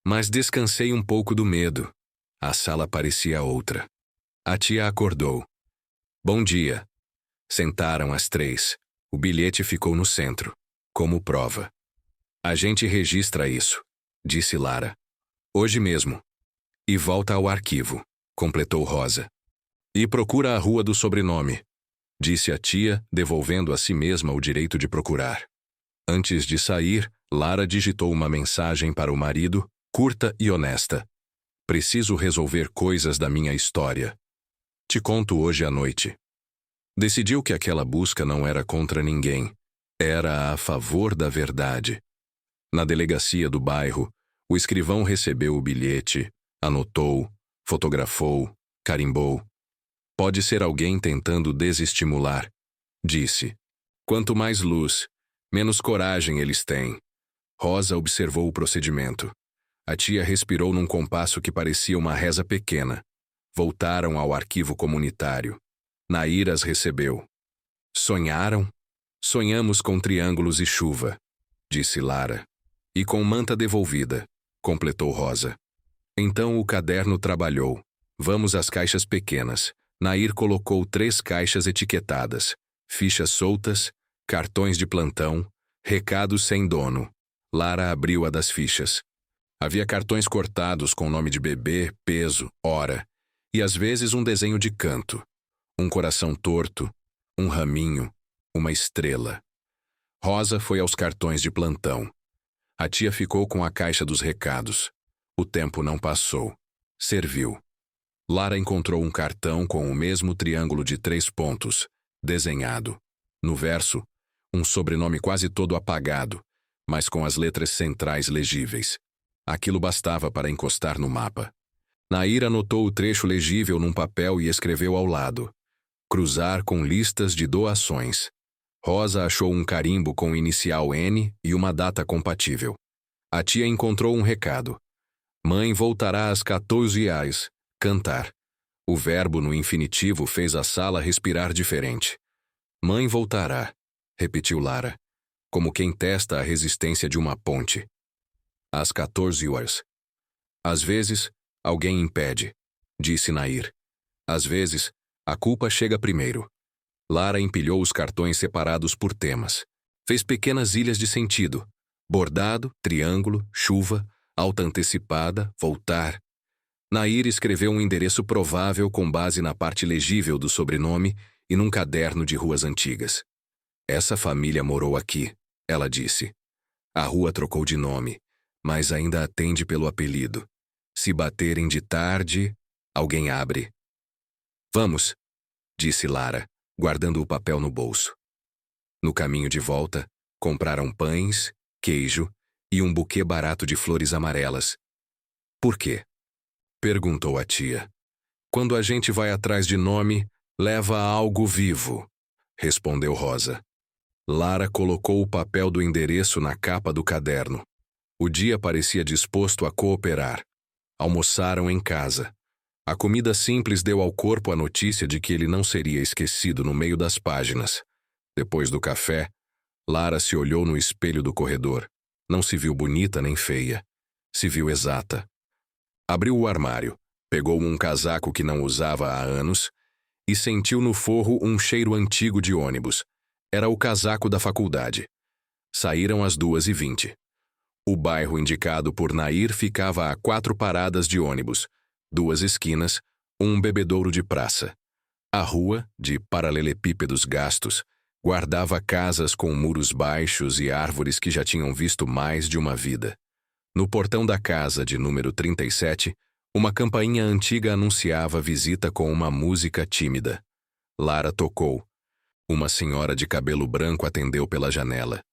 Mas descansei um pouco do medo. A sala parecia outra. A tia acordou. Bom dia. Sentaram as 3. O bilhete ficou no centro, como prova. A gente registra isso, disse Lara. Hoje mesmo. E volta ao arquivo, completou Rosa. E procura a rua do sobrenome, disse a tia, devolvendo a si mesma o direito de procurar. Antes de sair, Lara digitou uma mensagem para o marido, curta e honesta. Preciso resolver coisas da minha história. Te conto hoje à noite. Decidiu que aquela busca não era contra ninguém. Era a favor da verdade. Na delegacia do bairro, o escrivão recebeu o bilhete, anotou, fotografou, carimbou. Pode ser alguém tentando desestimular, disse. Quanto mais luz, Menos coragem eles têm. Rosa observou o procedimento. A tia respirou num compasso que parecia uma reza pequena. Voltaram ao arquivo comunitário. Nair as recebeu. Sonharam? Sonhamos com triângulos e chuva, disse Lara. E com manta devolvida, completou Rosa. Então o caderno trabalhou. Vamos às caixas pequenas. Nair colocou 3 caixas etiquetadas. Fichas soltas, cartões de plantão, recados sem dono. Lara abriu a das fichas. Havia cartões cortados com nome de bebê, peso, hora, e às vezes um desenho de canto. Um coração torto, um raminho, uma estrela. Rosa foi aos cartões de plantão. A tia ficou com a caixa dos recados. O tempo não passou. Serviu. Lara encontrou um cartão com o mesmo triângulo de 3 pontos, desenhado. No verso, um sobrenome quase todo apagado, mas com as letras centrais legíveis. Aquilo bastava para encostar no mapa. Nair anotou o trecho legível num papel e escreveu ao lado: cruzar com listas de doações. Rosa achou um carimbo com o inicial N e uma data compatível. A tia encontrou um recado. Mãe voltará às 14 horas. Cantar. O verbo no infinitivo fez a sala respirar diferente. Mãe voltará, repetiu Lara, como quem testa a resistência de uma ponte. Às 14 horas. Às vezes, alguém impede, disse Nair. Às vezes, a culpa chega primeiro. Lara empilhou os cartões separados por temas. Fez pequenas ilhas de sentido. Bordado, triângulo, chuva, alta antecipada, voltar. Nair escreveu um endereço provável com base na parte legível do sobrenome e num caderno de ruas antigas. Essa família morou aqui, ela disse. A rua trocou de nome, mas ainda atende pelo apelido. Se baterem de tarde, alguém abre. Vamos, disse Lara, guardando o papel no bolso. No caminho de volta, compraram pães, queijo e um buquê barato de flores amarelas. Por quê? Perguntou a tia. Quando a gente vai atrás de nome, leva algo vivo, respondeu Rosa. Lara colocou o papel do endereço na capa do caderno. O dia parecia disposto a cooperar. Almoçaram em casa. A comida simples deu ao corpo a notícia de que ele não seria esquecido no meio das páginas. Depois do café, Lara se olhou no espelho do corredor. Não se viu bonita nem feia. Se viu exata. Abriu o armário, pegou um casaco que não usava há anos e sentiu no forro um cheiro antigo de ônibus. Era o casaco da faculdade. Saíram às 2h20. O bairro indicado por Nair ficava a 4 paradas de ônibus, 2 esquinas, um bebedouro de praça. A rua, de paralelepípedos gastos, guardava casas com muros baixos e árvores que já tinham visto mais de uma vida. No portão da casa de número 37, uma campainha antiga anunciava visita com uma música tímida. Lara tocou. Uma senhora de cabelo branco atendeu pela janela.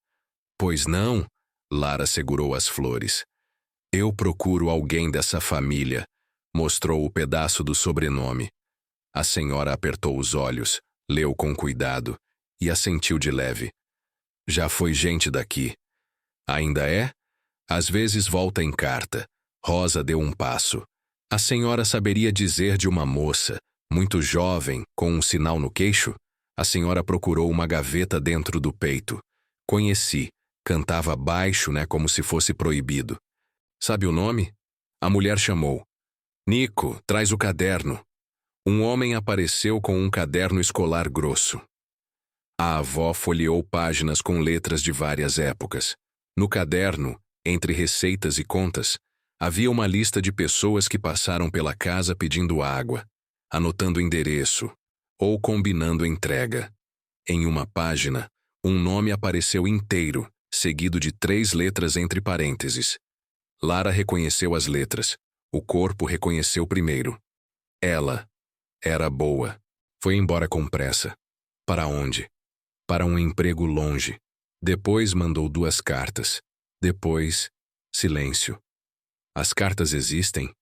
Pois não? Lara segurou as flores. Eu procuro alguém dessa família. Mostrou o pedaço do sobrenome. A senhora apertou os olhos, leu com cuidado e assentiu de leve. Já foi gente daqui. Ainda é? Às vezes volta em carta. Rosa deu um passo. A senhora saberia dizer de uma moça, muito jovem, com um sinal no queixo? A senhora procurou uma gaveta dentro do peito. Conheci. Cantava baixo, como se fosse proibido. Sabe o nome? A mulher chamou. Nico, traz o caderno. Um homem apareceu com um caderno escolar grosso. A avó folheou páginas com letras de várias épocas. No caderno, entre receitas e contas, havia uma lista de pessoas que passaram pela casa pedindo água, anotando endereço ou combinando entrega. Em uma página, um nome apareceu inteiro, seguido de 3 letras entre parênteses. Lara reconheceu as letras. O corpo reconheceu primeiro. Ela era boa. Foi embora com pressa. Para onde? Para um emprego longe. Depois mandou 2 cartas. Depois, silêncio. As cartas existem?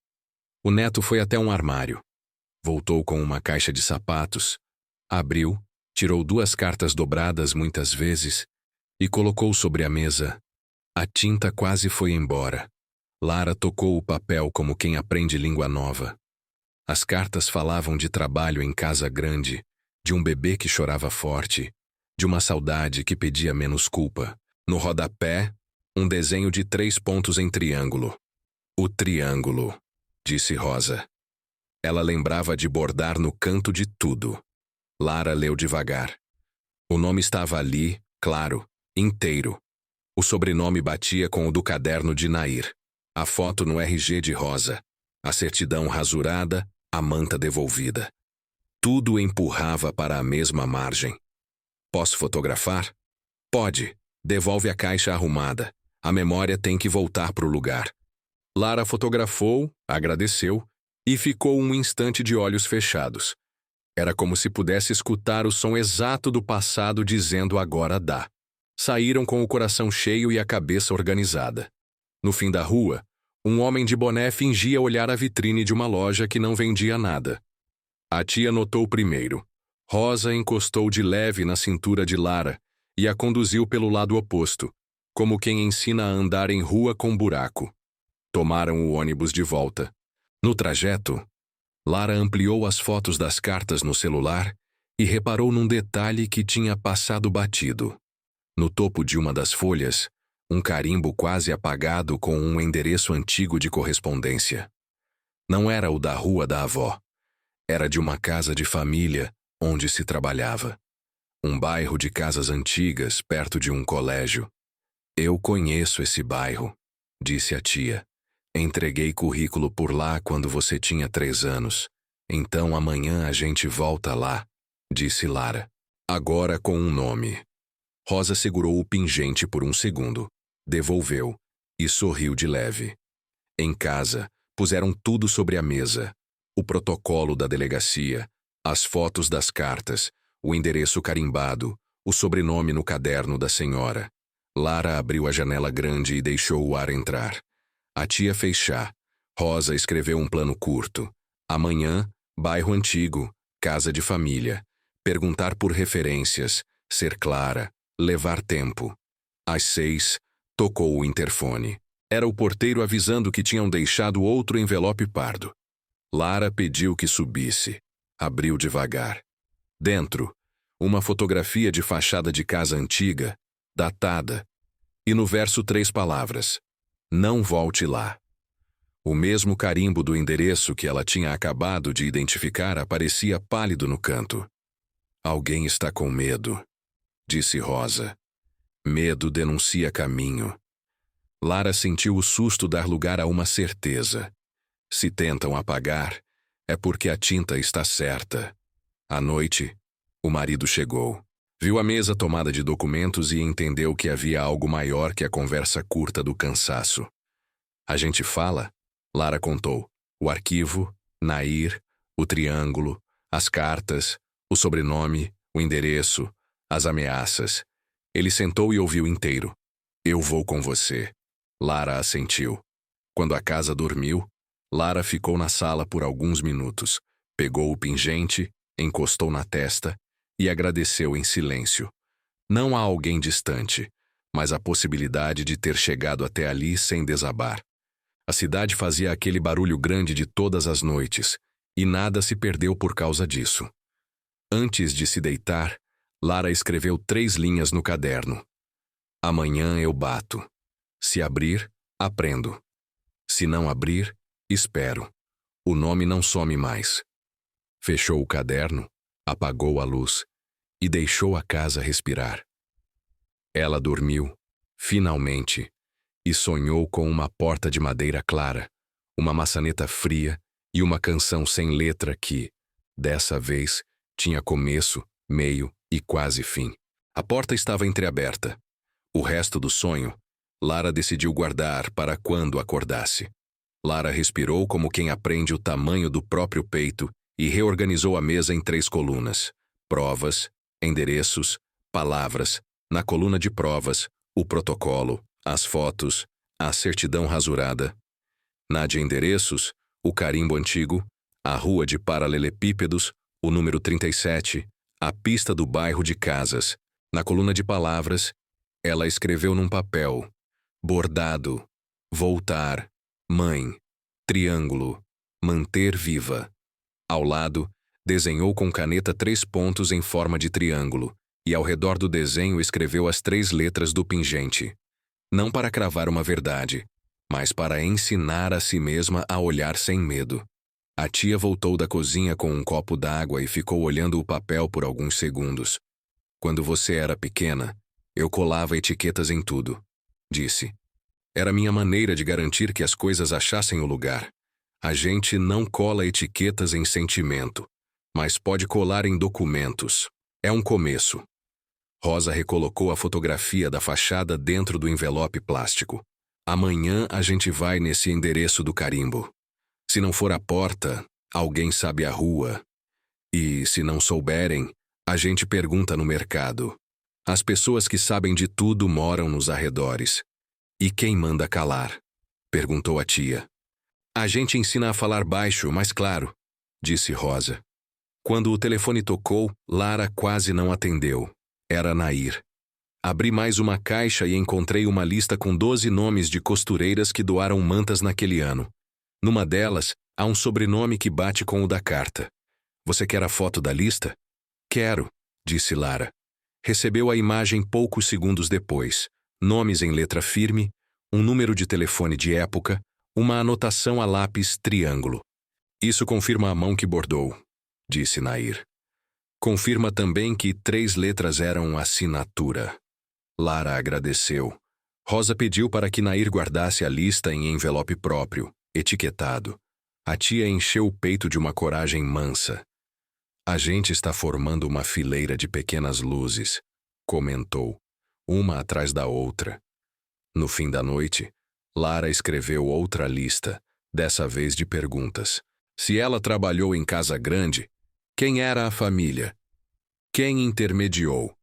O neto foi até um armário. Voltou com uma caixa de sapatos. Abriu, tirou 2 cartas dobradas muitas vezes e colocou sobre a mesa. A tinta quase foi embora. Lara tocou o papel como quem aprende língua nova. As cartas falavam de trabalho em casa grande, de um bebê que chorava forte, de uma saudade que pedia menos culpa. No rodapé, um desenho de 3 pontos em triângulo. O triângulo, disse Rosa. Ela lembrava de bordar no canto de tudo. Lara leu devagar. O nome estava ali, claro, inteiro. O sobrenome batia com o do caderno de Nair. A foto no RG de Rosa. A certidão rasurada, a manta devolvida. Tudo empurrava para a mesma margem. Posso fotografar? Pode. Devolve a caixa arrumada. A memória tem que voltar para o lugar. Lara fotografou, agradeceu e ficou um instante de olhos fechados. Era como se pudesse escutar o som exato do passado dizendo agora dá. Saíram com o coração cheio e a cabeça organizada. No fim da rua, um homem de boné fingia olhar a vitrine de uma loja que não vendia nada. A tia notou primeiro. Rosa encostou de leve na cintura de Lara e a conduziu pelo lado oposto, como quem ensina a andar em rua com buraco. Tomaram o ônibus de volta. No trajeto, Lara ampliou as fotos das cartas no celular e reparou num detalhe que tinha passado batido. No topo de uma das folhas, um carimbo quase apagado com um endereço antigo de correspondência. Não era o da rua da avó. Era de uma casa de família onde se trabalhava. Um bairro de casas antigas perto de um colégio. Eu conheço esse bairro, disse a tia. Entreguei currículo por lá quando você tinha 3 anos. Então amanhã a gente volta lá, disse Lara. Agora com um nome. Rosa segurou o pingente por um segundo, devolveu e sorriu de leve. Em casa, puseram tudo sobre a mesa. O protocolo da delegacia, as fotos das cartas, o endereço carimbado, o sobrenome no caderno da senhora. Lara abriu a janela grande e deixou o ar entrar. A tia fez chá. Rosa escreveu um plano curto. Amanhã, bairro antigo, casa de família. Perguntar por referências, ser clara, levar tempo. Às 6, tocou o interfone. Era o porteiro avisando que tinham deixado outro envelope pardo. Lara pediu que subisse. Abriu devagar. Dentro, uma fotografia de fachada de casa antiga, datada, e no verso 3 palavras: não volte lá. O mesmo carimbo do endereço que ela tinha acabado de identificar aparecia pálido no canto. Alguém está com medo, disse Rosa. Medo denuncia caminho. Lara sentiu o susto dar lugar a uma certeza. Se tentam apagar, é porque a tinta está certa. À noite, o marido chegou. Viu a mesa tomada de documentos e entendeu que havia algo maior que a conversa curta do cansaço. A gente fala? Lara contou. O arquivo, Nair, o triângulo, as cartas, o sobrenome, o endereço, as ameaças. Ele sentou e ouviu inteiro. Eu vou com você. Lara assentiu. Quando a casa dormiu, Lara ficou na sala por alguns minutos, pegou o pingente, encostou na testa e agradeceu em silêncio. Não a alguém distante, mas a possibilidade de ter chegado até ali sem desabar. A cidade fazia aquele barulho grande de todas as noites, e nada se perdeu por causa disso. Antes de se deitar, Lara escreveu 3 linhas no caderno. Amanhã eu bato. Se abrir, aprendo. Se não abrir, espero. O nome não some mais. Fechou o caderno, apagou a luz e deixou a casa respirar. Ela dormiu, finalmente, e sonhou com uma porta de madeira clara, uma maçaneta fria e uma canção sem letra que, dessa vez, tinha começo, meio e quase fim. A porta estava entreaberta. O resto do sonho, Lara decidiu guardar para quando acordasse. Lara respirou como quem aprende o tamanho do próprio peito e reorganizou a mesa em 3 colunas. Provas, endereços, palavras. Na coluna de provas, o protocolo, as fotos, a certidão rasurada. Na de endereços, o carimbo antigo, a rua de paralelepípedos, o número 37, a pista do bairro de casas. Na coluna de palavras, Ela escreveu num papel: bordado, voltar, mãe, triângulo, manter viva. Ao lado, desenhou com caneta 3 pontos em forma de triângulo, e ao redor do desenho escreveu as 3 letras do pingente. Não para cravar uma verdade, mas para ensinar a si mesma a olhar sem medo. A tia voltou da cozinha com um copo d'água e ficou olhando o papel por alguns segundos. Quando você era pequena, eu colava etiquetas em tudo, disse. Era minha maneira de garantir que as coisas achassem o lugar. A gente não cola etiquetas em sentimento, mas pode colar em documentos. É um começo. Rosa recolocou a fotografia da fachada dentro do envelope plástico. Amanhã a gente vai nesse endereço do carimbo. Se não for a porta, alguém sabe a rua. E, se não souberem, a gente pergunta no mercado. As pessoas que sabem de tudo moram nos arredores. E quem manda calar? Perguntou a tia. A gente ensina a falar baixo, mas claro, disse Rosa. Quando o telefone tocou, Lara quase não atendeu. Era Nair. Abri mais uma caixa e encontrei uma lista com 12 nomes de costureiras que doaram mantas naquele ano. Numa delas, há um sobrenome que bate com o da carta. Você quer a foto da lista? Quero, disse Lara. Recebeu a imagem poucos segundos depois. Nomes em letra firme, um número de telefone de época, uma anotação a lápis triângulo. Isso confirma a mão que bordou, disse Nair. Confirma também que 3 letras eram assinatura. Lara agradeceu. Rosa pediu para que Nair guardasse a lista em envelope próprio, etiquetado. A tia encheu o peito de uma coragem mansa. A gente está formando uma fileira de pequenas luzes, comentou, uma atrás da outra. No fim da noite, Lara escreveu outra lista, dessa vez de perguntas. Se ela trabalhou em casa grande, quem era a família? Quem intermediou?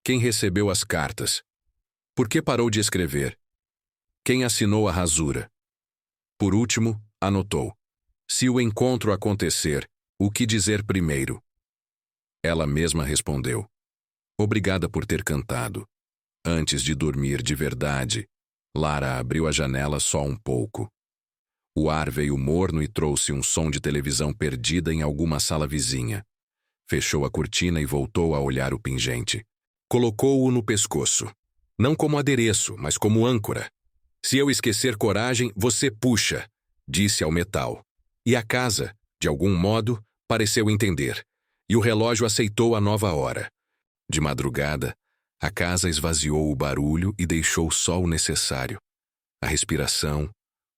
Quem recebeu as cartas? Por que parou de escrever? Quem assinou a rasura? Por último, anotou. Se o encontro acontecer, o que dizer primeiro? Ela mesma respondeu. Obrigada por ter cantado. Antes de dormir de verdade, Lara abriu a janela só um pouco. O ar veio morno e trouxe um som de televisão perdida em alguma sala vizinha. Fechou a cortina e voltou a olhar o pingente. Colocou-o no pescoço. Não como adereço, mas como âncora. Se eu esquecer coragem, você puxa, disse ao metal. E a casa, de algum modo, pareceu entender. E o relógio aceitou a nova hora. De madrugada, a casa esvaziou o barulho e deixou só o necessário. A respiração,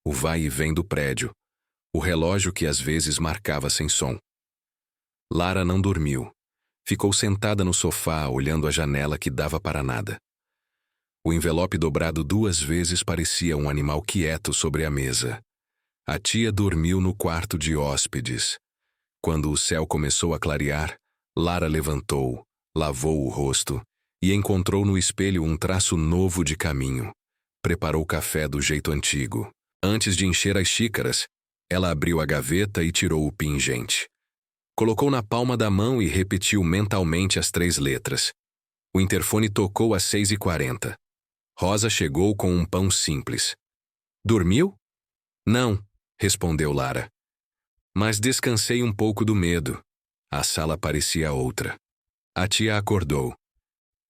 o vai e vem do prédio, o relógio que às vezes marcava sem som. Lara não dormiu. Ficou sentada no sofá, olhando a janela que dava para nada. O envelope dobrado 2 vezes parecia um animal quieto sobre a mesa. A tia dormiu no quarto de hóspedes. Quando o céu começou a clarear, Lara levantou, lavou o rosto e encontrou no espelho um traço novo de caminho. Preparou café do jeito antigo. Antes de encher as xícaras, ela abriu a gaveta e tirou o pingente. Colocou na palma da mão e repetiu mentalmente as 3 letras. O interfone tocou às 6h40. Rosa chegou com um pão simples. Dormiu? Não, respondeu Lara. Mas descansei um pouco do medo. A sala parecia outra. A tia acordou.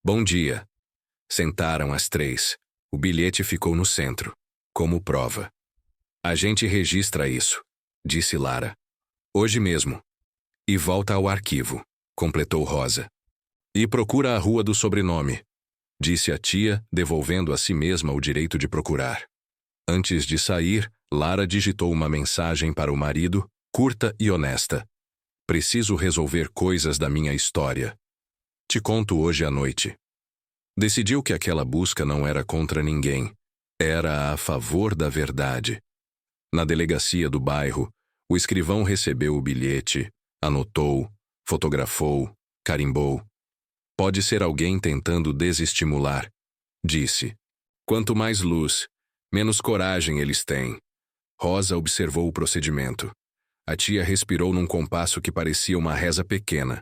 Bom dia. Sentaram as 3. O bilhete ficou no centro, como prova. A gente registra isso, disse Lara. Hoje mesmo. E volta ao arquivo, completou Rosa. E procura a rua do sobrenome, disse a tia, devolvendo a si mesma o direito de procurar. Antes de sair, Lara digitou uma mensagem para o marido, curta e honesta. Preciso resolver coisas da minha história. Te conto hoje à noite. Decidiu que aquela busca não era contra ninguém. Era a favor da verdade. Na delegacia do bairro, o escrivão recebeu o bilhete, anotou, fotografou, carimbou. Pode ser alguém tentando desestimular, disse. Quanto mais luz, menos coragem eles têm. Rosa observou o procedimento. A tia respirou num compasso que parecia uma reza pequena.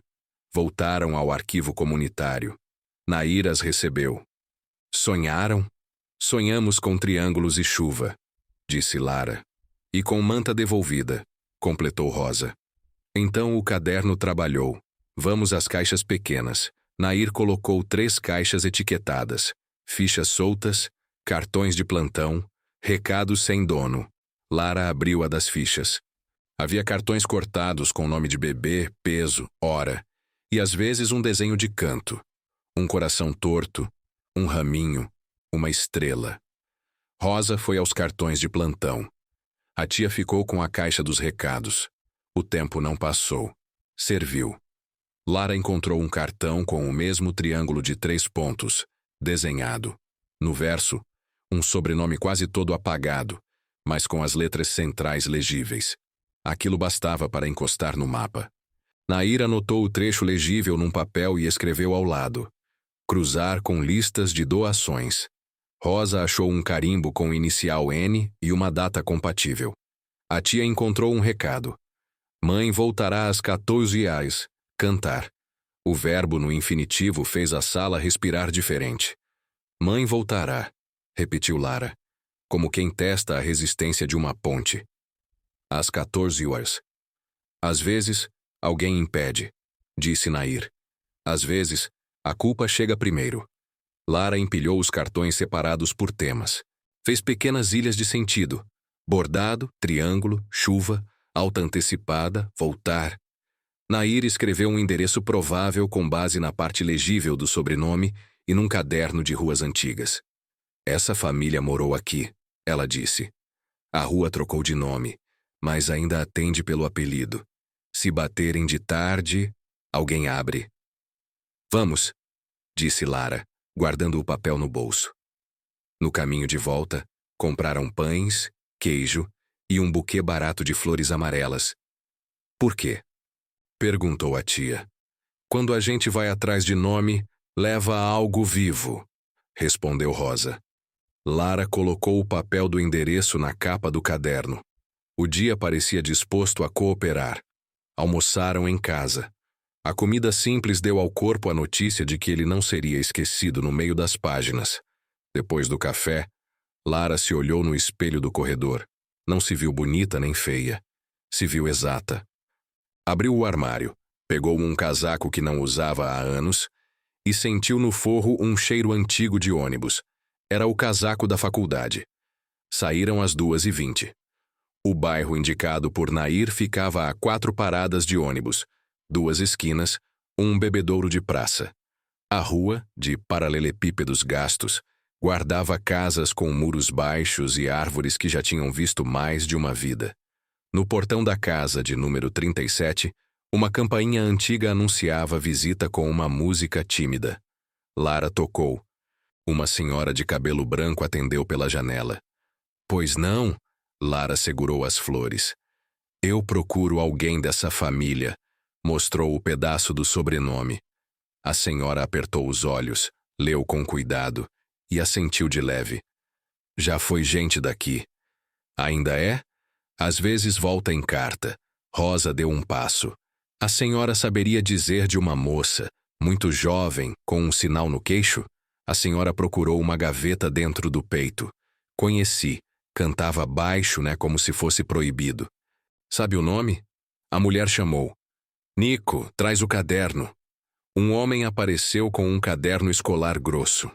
Voltaram ao arquivo comunitário. Nair as recebeu. Sonharam? Sonhamos com triângulos e chuva, disse Lara. E com manta devolvida, completou Rosa. Então o caderno trabalhou. Vamos às caixas pequenas. Nair colocou 3 caixas etiquetadas. Fichas soltas, cartões de plantão, recados sem dono. Lara abriu a das fichas. Havia cartões cortados com nome de bebê, peso, hora, e às vezes um desenho de canto. Um coração torto, um raminho, uma estrela. Rosa foi aos cartões de plantão. A tia ficou com a caixa dos recados. O tempo não passou. Serviu. Lara encontrou um cartão com o mesmo triângulo de 3 pontos, desenhado. No verso, um sobrenome quase todo apagado, mas com as letras centrais legíveis. Aquilo bastava para encostar no mapa. Nair anotou o trecho legível num papel e escreveu ao lado: cruzar com listas de doações. Rosa achou um carimbo com o inicial N e uma data compatível. A tia encontrou um recado. Mãe voltará às 14 horas. Cantar. O verbo no infinitivo fez a sala respirar diferente. Mãe voltará, repetiu Lara, como quem testa a resistência de uma ponte. Às 14 horas. Às vezes, alguém impede, disse Nair. Às vezes, a culpa chega primeiro. Lara empilhou os cartões separados por temas. Fez pequenas ilhas de sentido. Bordado, triângulo, chuva, alta antecipada, voltar. Nair escreveu um endereço provável com base na parte legível do sobrenome e num caderno de ruas antigas. Essa família morou aqui, ela disse. A rua trocou de nome, mas ainda atende pelo apelido. Se baterem de tarde, alguém abre. Vamos, disse Lara, guardando o papel no bolso. No caminho de volta, compraram pães, queijo e um buquê barato de flores amarelas. Por quê? Perguntou a tia. Quando a gente vai atrás de nome, leva algo vivo, respondeu Rosa. Lara colocou o papel do endereço na capa do caderno. O dia parecia disposto a cooperar. Almoçaram em casa. A comida simples deu ao corpo a notícia de que ele não seria esquecido no meio das páginas. Depois do café, Lara se olhou no espelho do corredor. Não se viu bonita nem feia. Se viu exata. Abriu o armário, pegou um casaco que não usava há anos e sentiu no forro um cheiro antigo de ônibus. Era o casaco da faculdade. Saíram às 2h20. O bairro indicado por Nair ficava a 4 paradas de ônibus, 2 esquinas, um bebedouro de praça. A rua, de paralelepípedos gastos, guardava casas com muros baixos e árvores que já tinham visto mais de uma vida. No portão da casa de número 37, uma campainha antiga anunciava visita com uma música tímida. Lara tocou. Uma senhora de cabelo branco atendeu pela janela. Pois não? Lara segurou as flores. Eu procuro alguém dessa família. Mostrou o pedaço do sobrenome. A senhora apertou os olhos, leu com cuidado e assentiu de leve. Já foi gente daqui. Ainda é? Às vezes volta em carta. Rosa deu um passo. A senhora saberia dizer de uma moça, muito jovem, com um sinal no queixo? A senhora procurou uma gaveta dentro do peito. Conheci. Cantava baixo, como se fosse proibido. Sabe o nome? A mulher chamou. Nico, traz o caderno. Um homem apareceu com um caderno escolar grosso.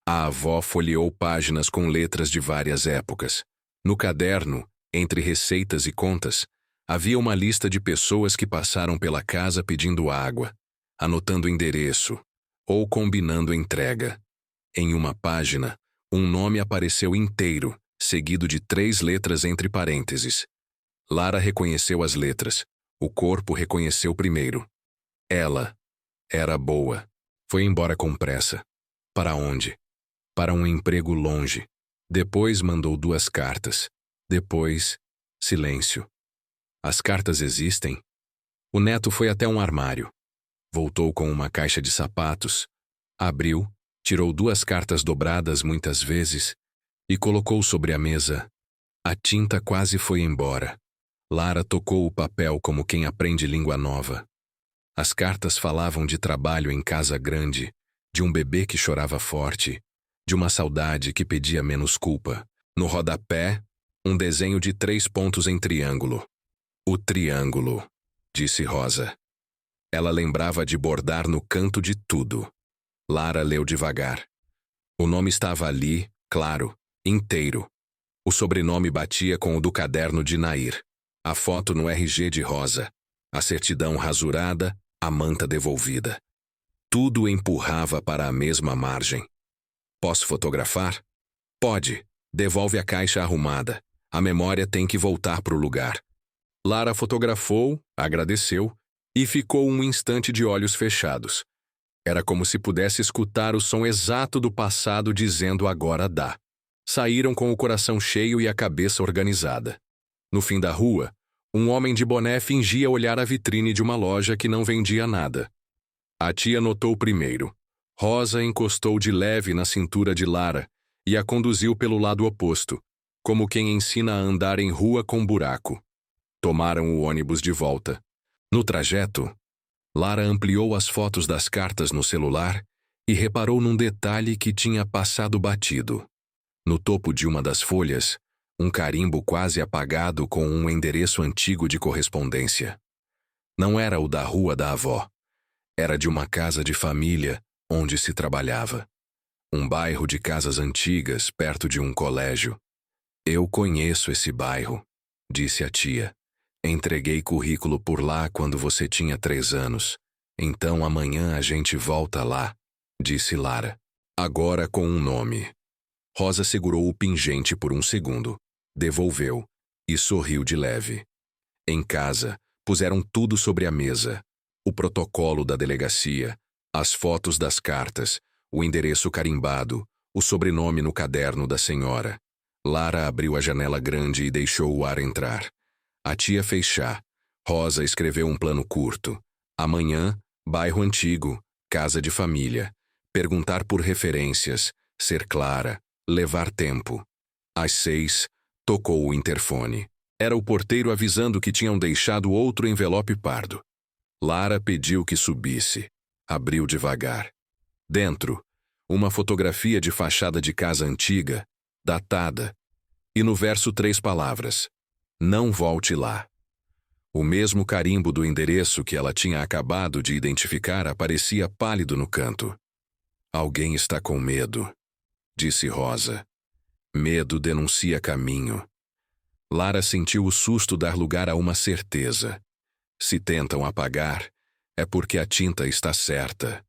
A avó folheou páginas com letras de várias épocas. No caderno, entre receitas e contas, havia uma lista de pessoas que passaram pela casa pedindo água, anotando endereço ou combinando entrega. Em uma página, um nome apareceu inteiro, seguido de 3 letras entre parênteses. Lara reconheceu as letras. O corpo reconheceu primeiro. Ela era boa. Foi embora com pressa. Para onde? Para um emprego longe. Depois mandou 2 cartas. Depois, silêncio. As cartas existem? O neto foi até um armário. Voltou com uma caixa de sapatos. Abriu, tirou 2 cartas dobradas muitas vezes e colocou sobre a mesa. A tinta quase foi embora. Lara tocou o papel como quem aprende língua nova. As cartas falavam de trabalho em casa grande, de um bebê que chorava forte, de uma saudade que pedia menos culpa. No rodapé, um desenho de 3 pontos em triângulo. O triângulo, disse Rosa. Ela lembrava de bordar no canto de tudo. Lara leu devagar. O nome estava ali, claro, inteiro. O sobrenome batia com o do caderno de Nair. A foto no RG de Rosa. A certidão rasurada, a manta devolvida. Tudo empurrava para a mesma margem. Posso fotografar? Pode. Devolve a caixa arrumada. A memória tem que voltar para o lugar. Lara fotografou, agradeceu e ficou um instante de olhos fechados. Era como se pudesse escutar o som exato do passado dizendo agora dá. Saíram com o coração cheio e a cabeça organizada. No fim da rua, um homem de boné fingia olhar a vitrine de uma loja que não vendia nada. A tia notou primeiro. Rosa encostou de leve na cintura de Lara e a conduziu pelo lado oposto, como quem ensina a andar em rua com buraco. Tomaram o ônibus de volta. No trajeto, Lara ampliou as fotos das cartas no celular e reparou num detalhe que tinha passado batido. No topo de uma das folhas, um carimbo quase apagado com um endereço antigo de correspondência. Não era o da rua da avó. Era de uma casa de família onde se trabalhava. Um bairro de casas antigas perto de um colégio. Eu conheço esse bairro, disse a tia. Entreguei currículo por lá quando você tinha 3 anos. Então amanhã a gente volta lá, disse Lara. Agora com um nome. Rosa segurou o pingente por um segundo, devolveu e sorriu de leve. Em casa, puseram tudo sobre a mesa. O protocolo da delegacia, as fotos das cartas, o endereço carimbado, o sobrenome no caderno da senhora. Lara abriu a janela grande e deixou o ar entrar. A tia fez chá. Rosa escreveu um plano curto. Amanhã, bairro antigo, casa de família. Perguntar por referências, ser clara, levar tempo. Às 6, tocou o interfone. Era o porteiro avisando que tinham deixado outro envelope pardo. Lara pediu que subisse. Abriu devagar. Dentro, uma fotografia de fachada de casa antiga, datada, e no verso 3 palavras: não volte lá. O mesmo carimbo do endereço que ela tinha acabado de identificar aparecia pálido no canto. Alguém está com medo, disse Rosa. Medo denuncia caminho. Lara sentiu o susto dar lugar a uma certeza. Se tentam apagar, é porque a tinta está certa.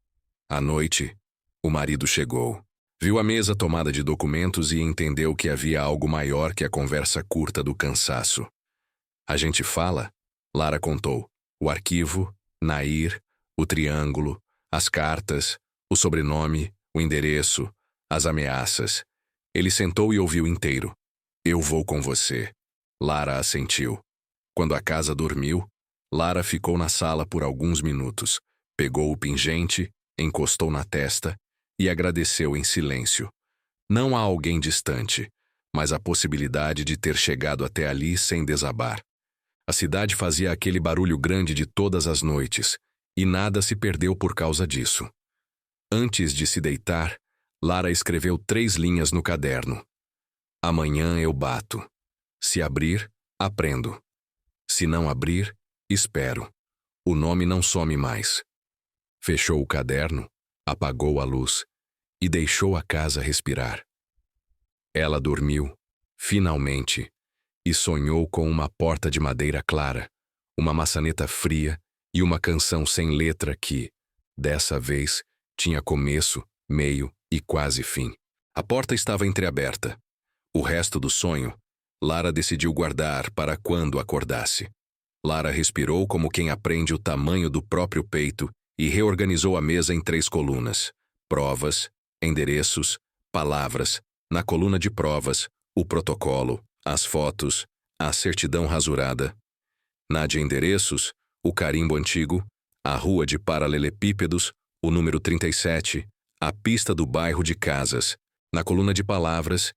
À noite, o marido chegou. Viu a mesa tomada de documentos e entendeu que havia algo maior que a conversa curta do cansaço. A gente fala? Lara contou. O arquivo, Nair, o triângulo, as cartas, o sobrenome, o endereço, as ameaças. Ele sentou e ouviu inteiro. Eu vou com você. Lara assentiu. Quando a casa dormiu, Lara ficou na sala por alguns minutos, pegou o pingente, encostou na testa e agradeceu em silêncio. Não a alguém distante, mas a possibilidade de ter chegado até ali sem desabar. A cidade fazia aquele barulho grande de todas as noites, e nada se perdeu por causa disso. Antes de se deitar, Lara escreveu 3 linhas no caderno. Amanhã eu bato. Se abrir, aprendo. Se não abrir, espero. O nome não some mais. Fechou o caderno, apagou a luz e deixou a casa respirar. Ela dormiu, finalmente, e sonhou com uma porta de madeira clara, uma maçaneta fria e uma canção sem letra que, dessa vez, tinha começo, meio e quase fim. A porta estava entreaberta. O resto do sonho, Lara decidiu guardar para quando acordasse. Lara respirou como quem aprende o tamanho do próprio peito e reorganizou a mesa em 3 colunas. Provas, endereços, palavras. Na coluna de provas, o protocolo, as fotos, a certidão rasurada. Na de endereços, o carimbo antigo, a rua de paralelepípedos, o número 37, a pista do bairro de casas. Na coluna de palavras,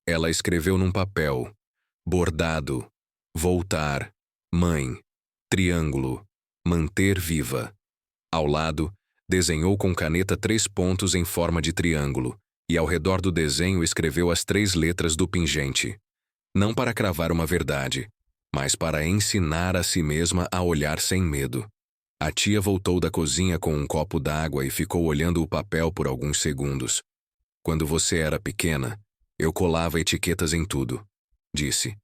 ela escreveu num papel: bordado, voltar, mãe, triângulo, manter viva. Ao lado, desenhou com caneta 3 pontos em forma de triângulo e ao redor do desenho escreveu as 3 letras do pingente. Não para cravar uma verdade, mas para ensinar a si mesma a olhar sem medo. A tia voltou da cozinha com um copo d'água e ficou olhando o papel por alguns segundos. Quando você era pequena, eu colava etiquetas em tudo, disse.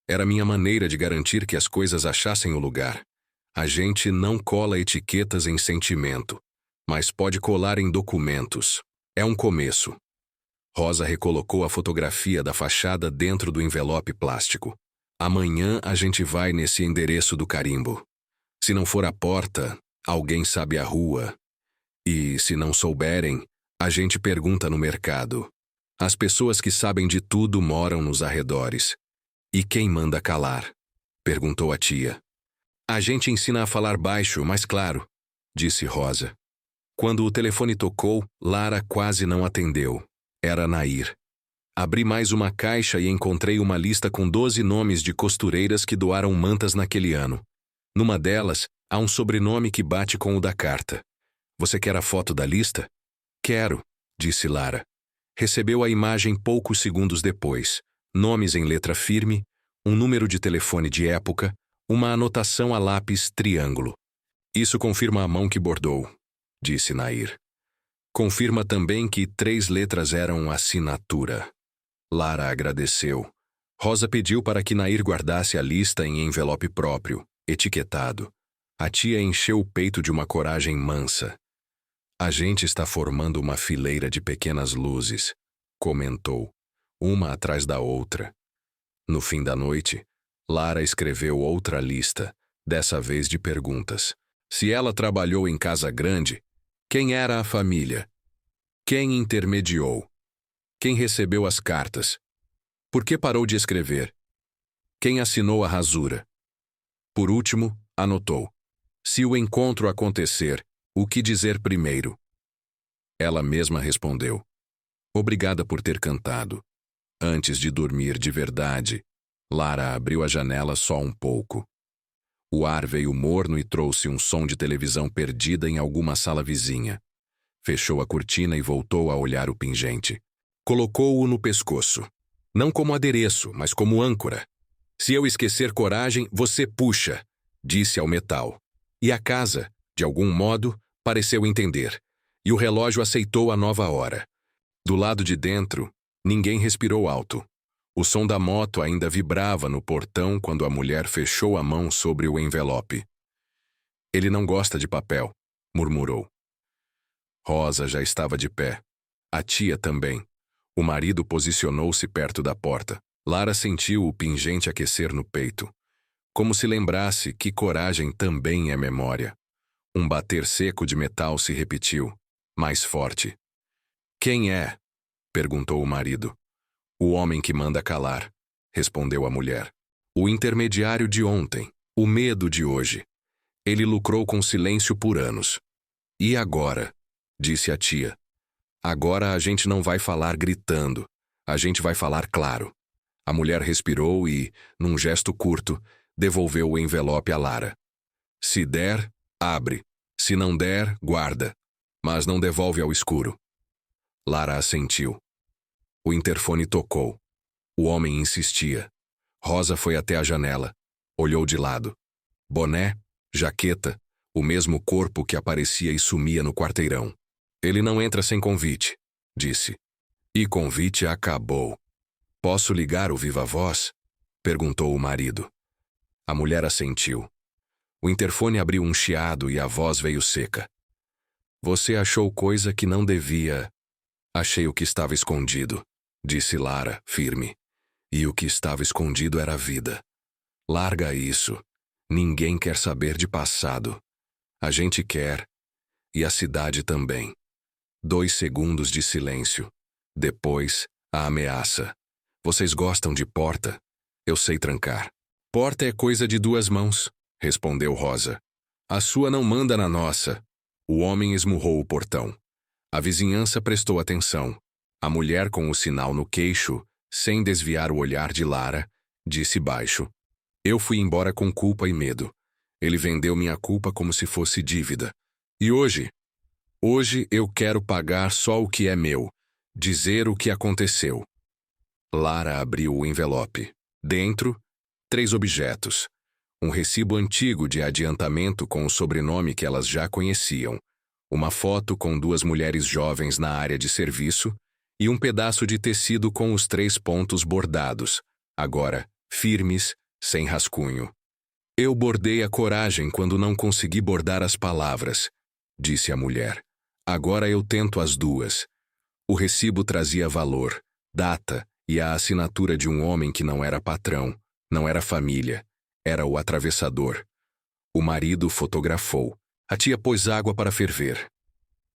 Era minha maneira de garantir que as coisas achassem o lugar. A gente não cola etiquetas em sentimento, mas pode colar em documentos. É um começo. Rosa recolocou a fotografia da fachada dentro do envelope plástico. Amanhã a gente vai nesse endereço do carimbo. Se não for a porta, alguém sabe a rua. E, se não souberem, a gente pergunta no mercado. As pessoas que sabem de tudo moram nos arredores. E quem manda calar? Perguntou a tia. A gente ensina a falar baixo, mas claro, disse Rosa. Quando o telefone tocou, Lara quase não atendeu. Era Nair. Abri mais uma caixa e encontrei uma lista com 12 nomes de costureiras que doaram mantas naquele ano. Numa delas, há um sobrenome que bate com o da carta. Você quer a foto da lista? Quero, disse Lara. Recebeu a imagem poucos segundos depois. Nomes em letra firme, um número de telefone de época, uma anotação a lápis triângulo. Isso confirma a mão que bordou, disse Nair. Confirma também que 3 letras eram assinatura. Lara agradeceu. Rosa pediu para que Nair guardasse a lista em envelope próprio, etiquetado. A tia encheu o peito de uma coragem mansa. A gente está formando uma fileira de pequenas luzes, comentou, uma atrás da outra. No fim da noite, Lara escreveu outra lista, dessa vez de perguntas. Se ela trabalhou em casa grande, quem era a família? Quem intermediou? Quem recebeu as cartas? Por que parou de escrever? Quem assinou a rasura? Por último, anotou. Se o encontro acontecer, o que dizer primeiro? Ela mesma respondeu. Obrigada por ter cantado. Antes de dormir de verdade, Lara abriu a janela só um pouco. O ar veio morno e trouxe um som de televisão perdida em alguma sala vizinha. Fechou a cortina e voltou a olhar o pingente. Colocou-o no pescoço. Não como adereço, mas como âncora. Se eu esquecer coragem, você puxa, disse ao metal. E a casa, de algum modo, pareceu entender. E o relógio aceitou a nova hora. Do lado de dentro, ninguém respirou alto. O som da moto ainda vibrava no portão quando a mulher fechou a mão sobre o envelope. Ele não gosta de papel, murmurou. Rosa já estava de pé. A tia também. O marido posicionou-se perto da porta. Lara sentiu o pingente aquecer no peito. Como se lembrasse que coragem também é memória. Um bater seco de metal se repetiu, mais forte. Quem é? Perguntou o marido. O homem que manda calar, respondeu a mulher. O intermediário de ontem, o medo de hoje. Ele lucrou com silêncio por anos. E agora? Disse a tia. Agora a gente não vai falar gritando. A gente vai falar claro. A mulher respirou e, num gesto curto, devolveu o envelope a Lara. Se der, abre. Se não der, guarda. Mas não devolve ao escuro. Lara assentiu. O interfone tocou. O homem insistia. Rosa foi até a janela. Olhou de lado. Boné, jaqueta, o mesmo corpo que aparecia e sumia no quarteirão. Ele não entra sem convite, disse. E convite acabou. Posso ligar o viva-voz? Perguntou o marido. A mulher assentiu. O interfone abriu um chiado e a voz veio seca. Você achou coisa que não devia. Achei o que estava escondido, disse Lara, firme. E o que estava escondido era a vida. Larga isso. Ninguém quer saber de passado. A gente quer. E a cidade também. 2 segundos de silêncio. Depois, a ameaça. Vocês gostam de porta? Eu sei trancar. Porta é coisa de 2 mãos, respondeu Rosa. A sua não manda na nossa. O homem esmurrou o portão. A vizinhança prestou atenção. A mulher com o sinal no queixo, sem desviar o olhar de Lara, disse baixo. Eu fui embora com culpa e medo. Ele vendeu minha culpa como se fosse dívida. E hoje? Hoje eu quero pagar só o que é meu. Dizer o que aconteceu. Lara abriu o envelope. Dentro, 3 objetos. Um recibo antigo de adiantamento com o sobrenome que elas já conheciam, uma foto com 2 mulheres jovens na área de serviço e um pedaço de tecido com os 3 pontos bordados, agora firmes, sem rascunho. Eu bordei a coragem quando não consegui bordar as palavras, disse a mulher. Agora eu tento as 2. O recibo trazia valor, data e a assinatura de um homem que não era patrão, não era família, era o atravessador. O marido fotografou. A tia pôs água para ferver.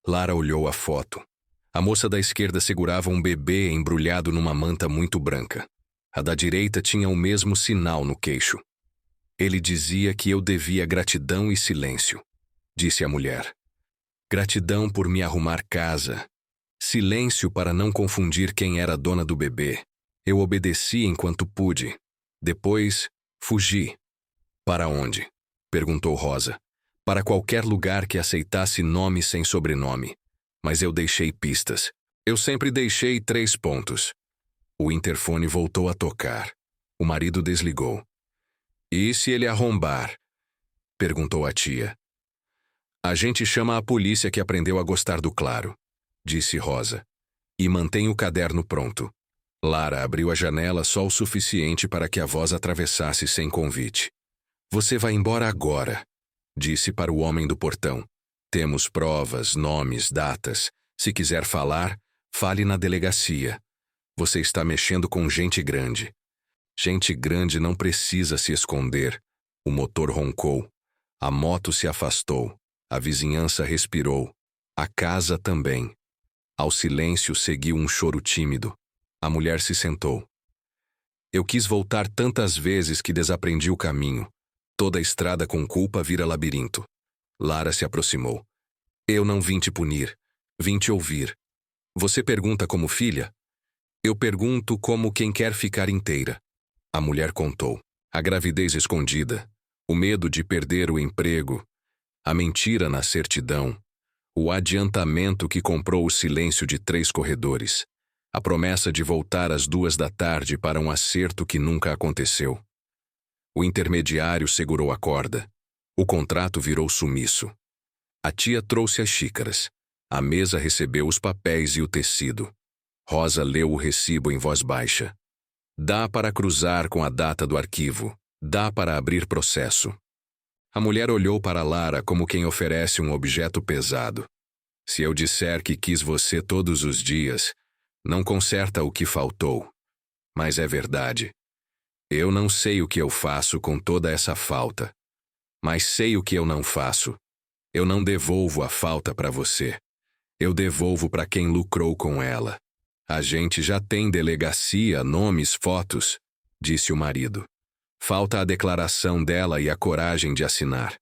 Lara olhou a foto. A moça da esquerda segurava um bebê embrulhado numa manta muito branca. A da direita tinha o mesmo sinal no queixo. Ele dizia que eu devia gratidão e silêncio, disse a mulher. Gratidão por me arrumar casa. Silêncio para não confundir quem era a dona do bebê. Eu obedeci enquanto pude. Depois, fugi. Para onde? Perguntou Rosa. Para qualquer lugar que aceitasse nome sem sobrenome. Mas eu deixei pistas. Eu sempre deixei 3 pontos. O interfone voltou a tocar. O marido desligou. E se ele arrombar? Perguntou a tia. A gente chama a polícia que aprendeu a gostar do claro, disse Rosa. E mantém o caderno pronto. Lara abriu a janela só o suficiente para que a voz atravessasse sem convite. Você vai embora agora, disse para o homem do portão. Temos provas, nomes, datas. Se quiser falar, fale na delegacia. Você está mexendo com gente grande. Gente grande não precisa se esconder. O motor roncou. A moto se afastou. A vizinhança respirou. A casa também. Ao silêncio seguiu um choro tímido. A mulher se sentou. Eu quis voltar tantas vezes que desaprendi o caminho. Toda estrada com culpa vira labirinto. Lara se aproximou. Eu não vim te punir. Vim te ouvir. Você pergunta como filha? Eu pergunto como quem quer ficar inteira. A mulher contou. A gravidez escondida. O medo de perder o emprego. A mentira na certidão. O adiantamento que comprou o silêncio de 3 corredores. A promessa de voltar às 2 da tarde para um acerto que nunca aconteceu. O intermediário segurou a corda. O contrato virou sumiço. A tia trouxe as xícaras. A mesa recebeu os papéis e o tecido. Rosa leu o recibo em voz baixa. Dá para cruzar com a data do arquivo. Dá para abrir processo. A mulher olhou para Lara como quem oferece um objeto pesado. Se eu disser que quis você todos os dias, não conserta o que faltou. Mas é verdade. Eu não sei o que eu faço com toda essa falta. Mas sei o que eu não faço. Eu não devolvo a falta para você. Eu devolvo para quem lucrou com ela. A gente já tem delegacia, nomes, fotos, disse o marido. Falta a declaração dela e a coragem de assinar.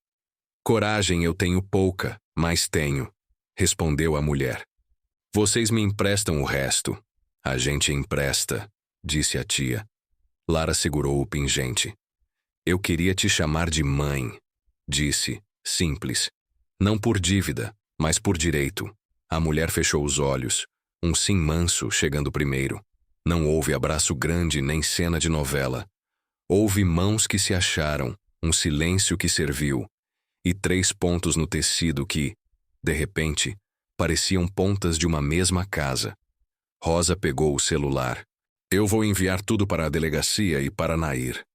Coragem eu tenho pouca, mas tenho, respondeu a mulher. Vocês me emprestam o resto. A gente empresta, disse a tia. Lara segurou o pingente. Eu queria te chamar de mãe, disse, simples. Não por dívida, mas por direito. A mulher fechou os olhos. Um sim manso chegando primeiro. Não houve abraço grande nem cena de novela. Houve mãos que se acharam, um silêncio que serviu, e 3 pontos no tecido que, de repente, pareciam pontas de uma mesma casa. Rosa pegou o celular. Eu vou enviar tudo para a delegacia e para Nair.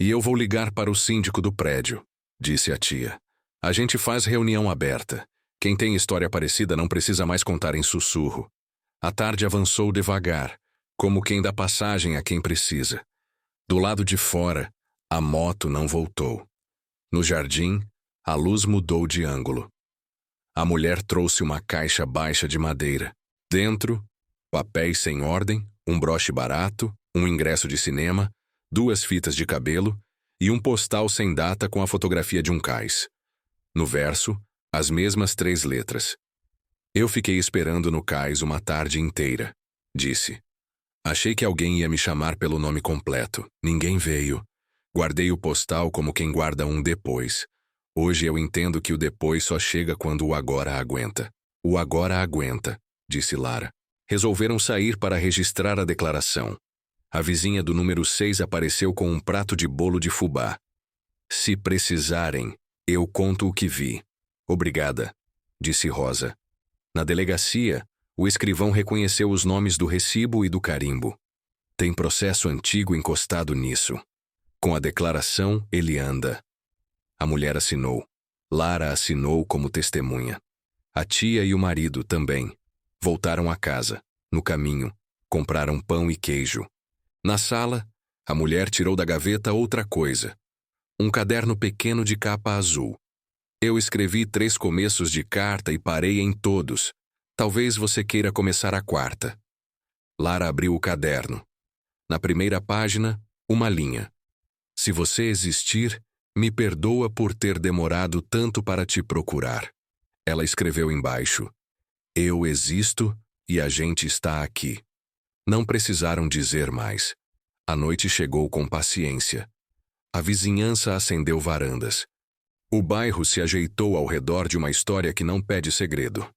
E eu vou ligar para o síndico do prédio, disse a tia. A gente faz reunião aberta. Quem tem história parecida não precisa mais contar em sussurro. A tarde avançou devagar, como quem dá passagem a quem precisa. Do lado de fora, a moto não voltou. No jardim, a luz mudou de ângulo. A mulher trouxe uma caixa baixa de madeira. Dentro, papéis sem ordem, um broche barato, um ingresso de cinema, 2 fitas de cabelo e um postal sem data com a fotografia de um cais. No verso, as mesmas 3 letras. Eu fiquei esperando no cais uma tarde inteira, disse. Achei que alguém ia me chamar pelo nome completo. Ninguém veio. Guardei o postal como quem guarda um depois. Hoje eu entendo que o depois só chega quando o agora aguenta. O agora aguenta, disse Lara. Resolveram sair para registrar a declaração. A vizinha do número 6 apareceu com um prato de bolo de fubá. Se precisarem, eu conto o que vi. Obrigada, disse Rosa. Na delegacia, o escrivão reconheceu os nomes do recibo e do carimbo. Tem processo antigo encostado nisso. Com a declaração, ele anda. A mulher assinou. Lara assinou como testemunha. A tia e o marido também. Voltaram à casa. No caminho, compraram pão e queijo. Na sala, a mulher tirou da gaveta outra coisa. Um caderno pequeno de capa azul. Eu escrevi 3 começos de carta e parei em todos. Talvez você queira começar a 4ª. Lara abriu o caderno. Na primeira página, uma linha. Se você existir, me perdoa por ter demorado tanto para te procurar. Ela escreveu embaixo. Eu existo e a gente está aqui. Não precisaram dizer mais. A noite chegou com paciência. A vizinhança acendeu varandas. O bairro se ajeitou ao redor de uma história que não pede segredo.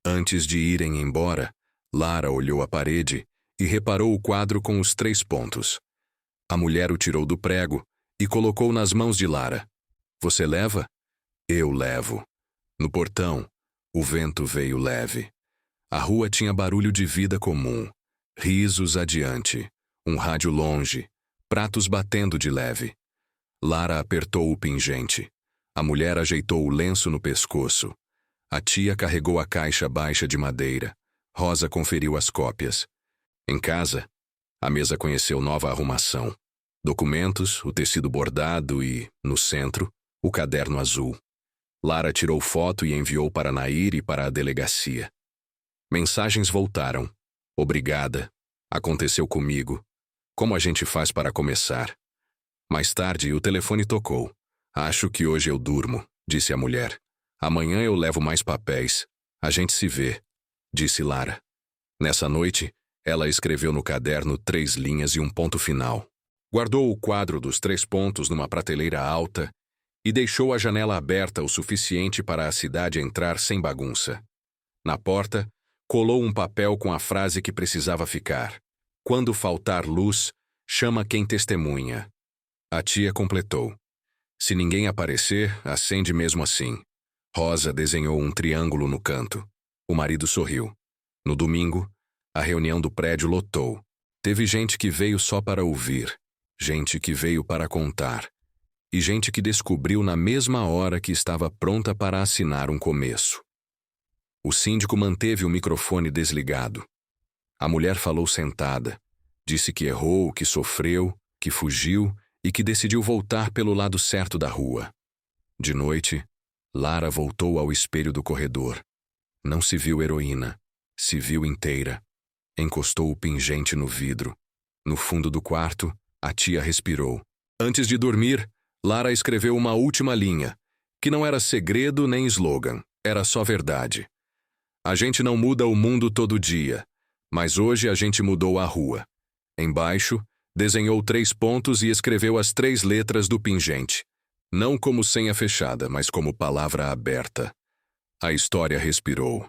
Antes de irem embora, Lara olhou a parede e reparou o quadro com os 3 pontos. A mulher o tirou do prego e colocou nas mãos de Lara. Você leva? Eu levo. No portão, o vento veio leve. A rua tinha barulho de vida comum. Risos adiante, um rádio longe, pratos batendo de leve. Lara apertou o pingente. A mulher ajeitou o lenço no pescoço. A tia carregou a caixa baixa de madeira. Rosa conferiu as cópias. Em casa, a mesa conheceu nova arrumação. Documentos, o tecido bordado e, no centro, o caderno azul. Lara tirou foto e enviou para Nair e para a delegacia. Mensagens voltaram. Obrigada. Aconteceu comigo. Como a gente faz para começar? Mais tarde, o telefone tocou. Acho que hoje eu durmo, disse a mulher. Amanhã eu levo mais papéis. A gente se vê, disse Lara. Nessa noite, ela escreveu no caderno 3 linhas e um ponto final. Guardou o quadro dos 3 pontos numa prateleira alta e deixou a janela aberta o suficiente para a cidade entrar sem bagunça. Na porta, colou um papel com a frase que precisava ficar. Quando faltar luz, chama quem testemunha. A tia completou. Se ninguém aparecer, acende mesmo assim. Rosa desenhou um triângulo no canto. O marido sorriu. No domingo, a reunião do prédio lotou. Teve gente que veio só para ouvir, gente que veio para contar, e gente que descobriu na mesma hora que estava pronta para assinar um começo. O síndico manteve o microfone desligado. A mulher falou sentada. Disse que errou, que sofreu, que fugiu e que decidiu voltar pelo lado certo da rua. De noite, Lara voltou ao espelho do corredor. Não se viu heroína, se viu inteira. Encostou o pingente no vidro. No fundo do quarto, a tia respirou. Antes de dormir, Lara escreveu uma última linha, que não era segredo nem slogan, era só verdade. A gente não muda o mundo todo dia, mas hoje a gente mudou a rua. Embaixo, desenhou 3 pontos e escreveu as 3 letras do pingente. Não como senha fechada, mas como palavra aberta. A história respirou.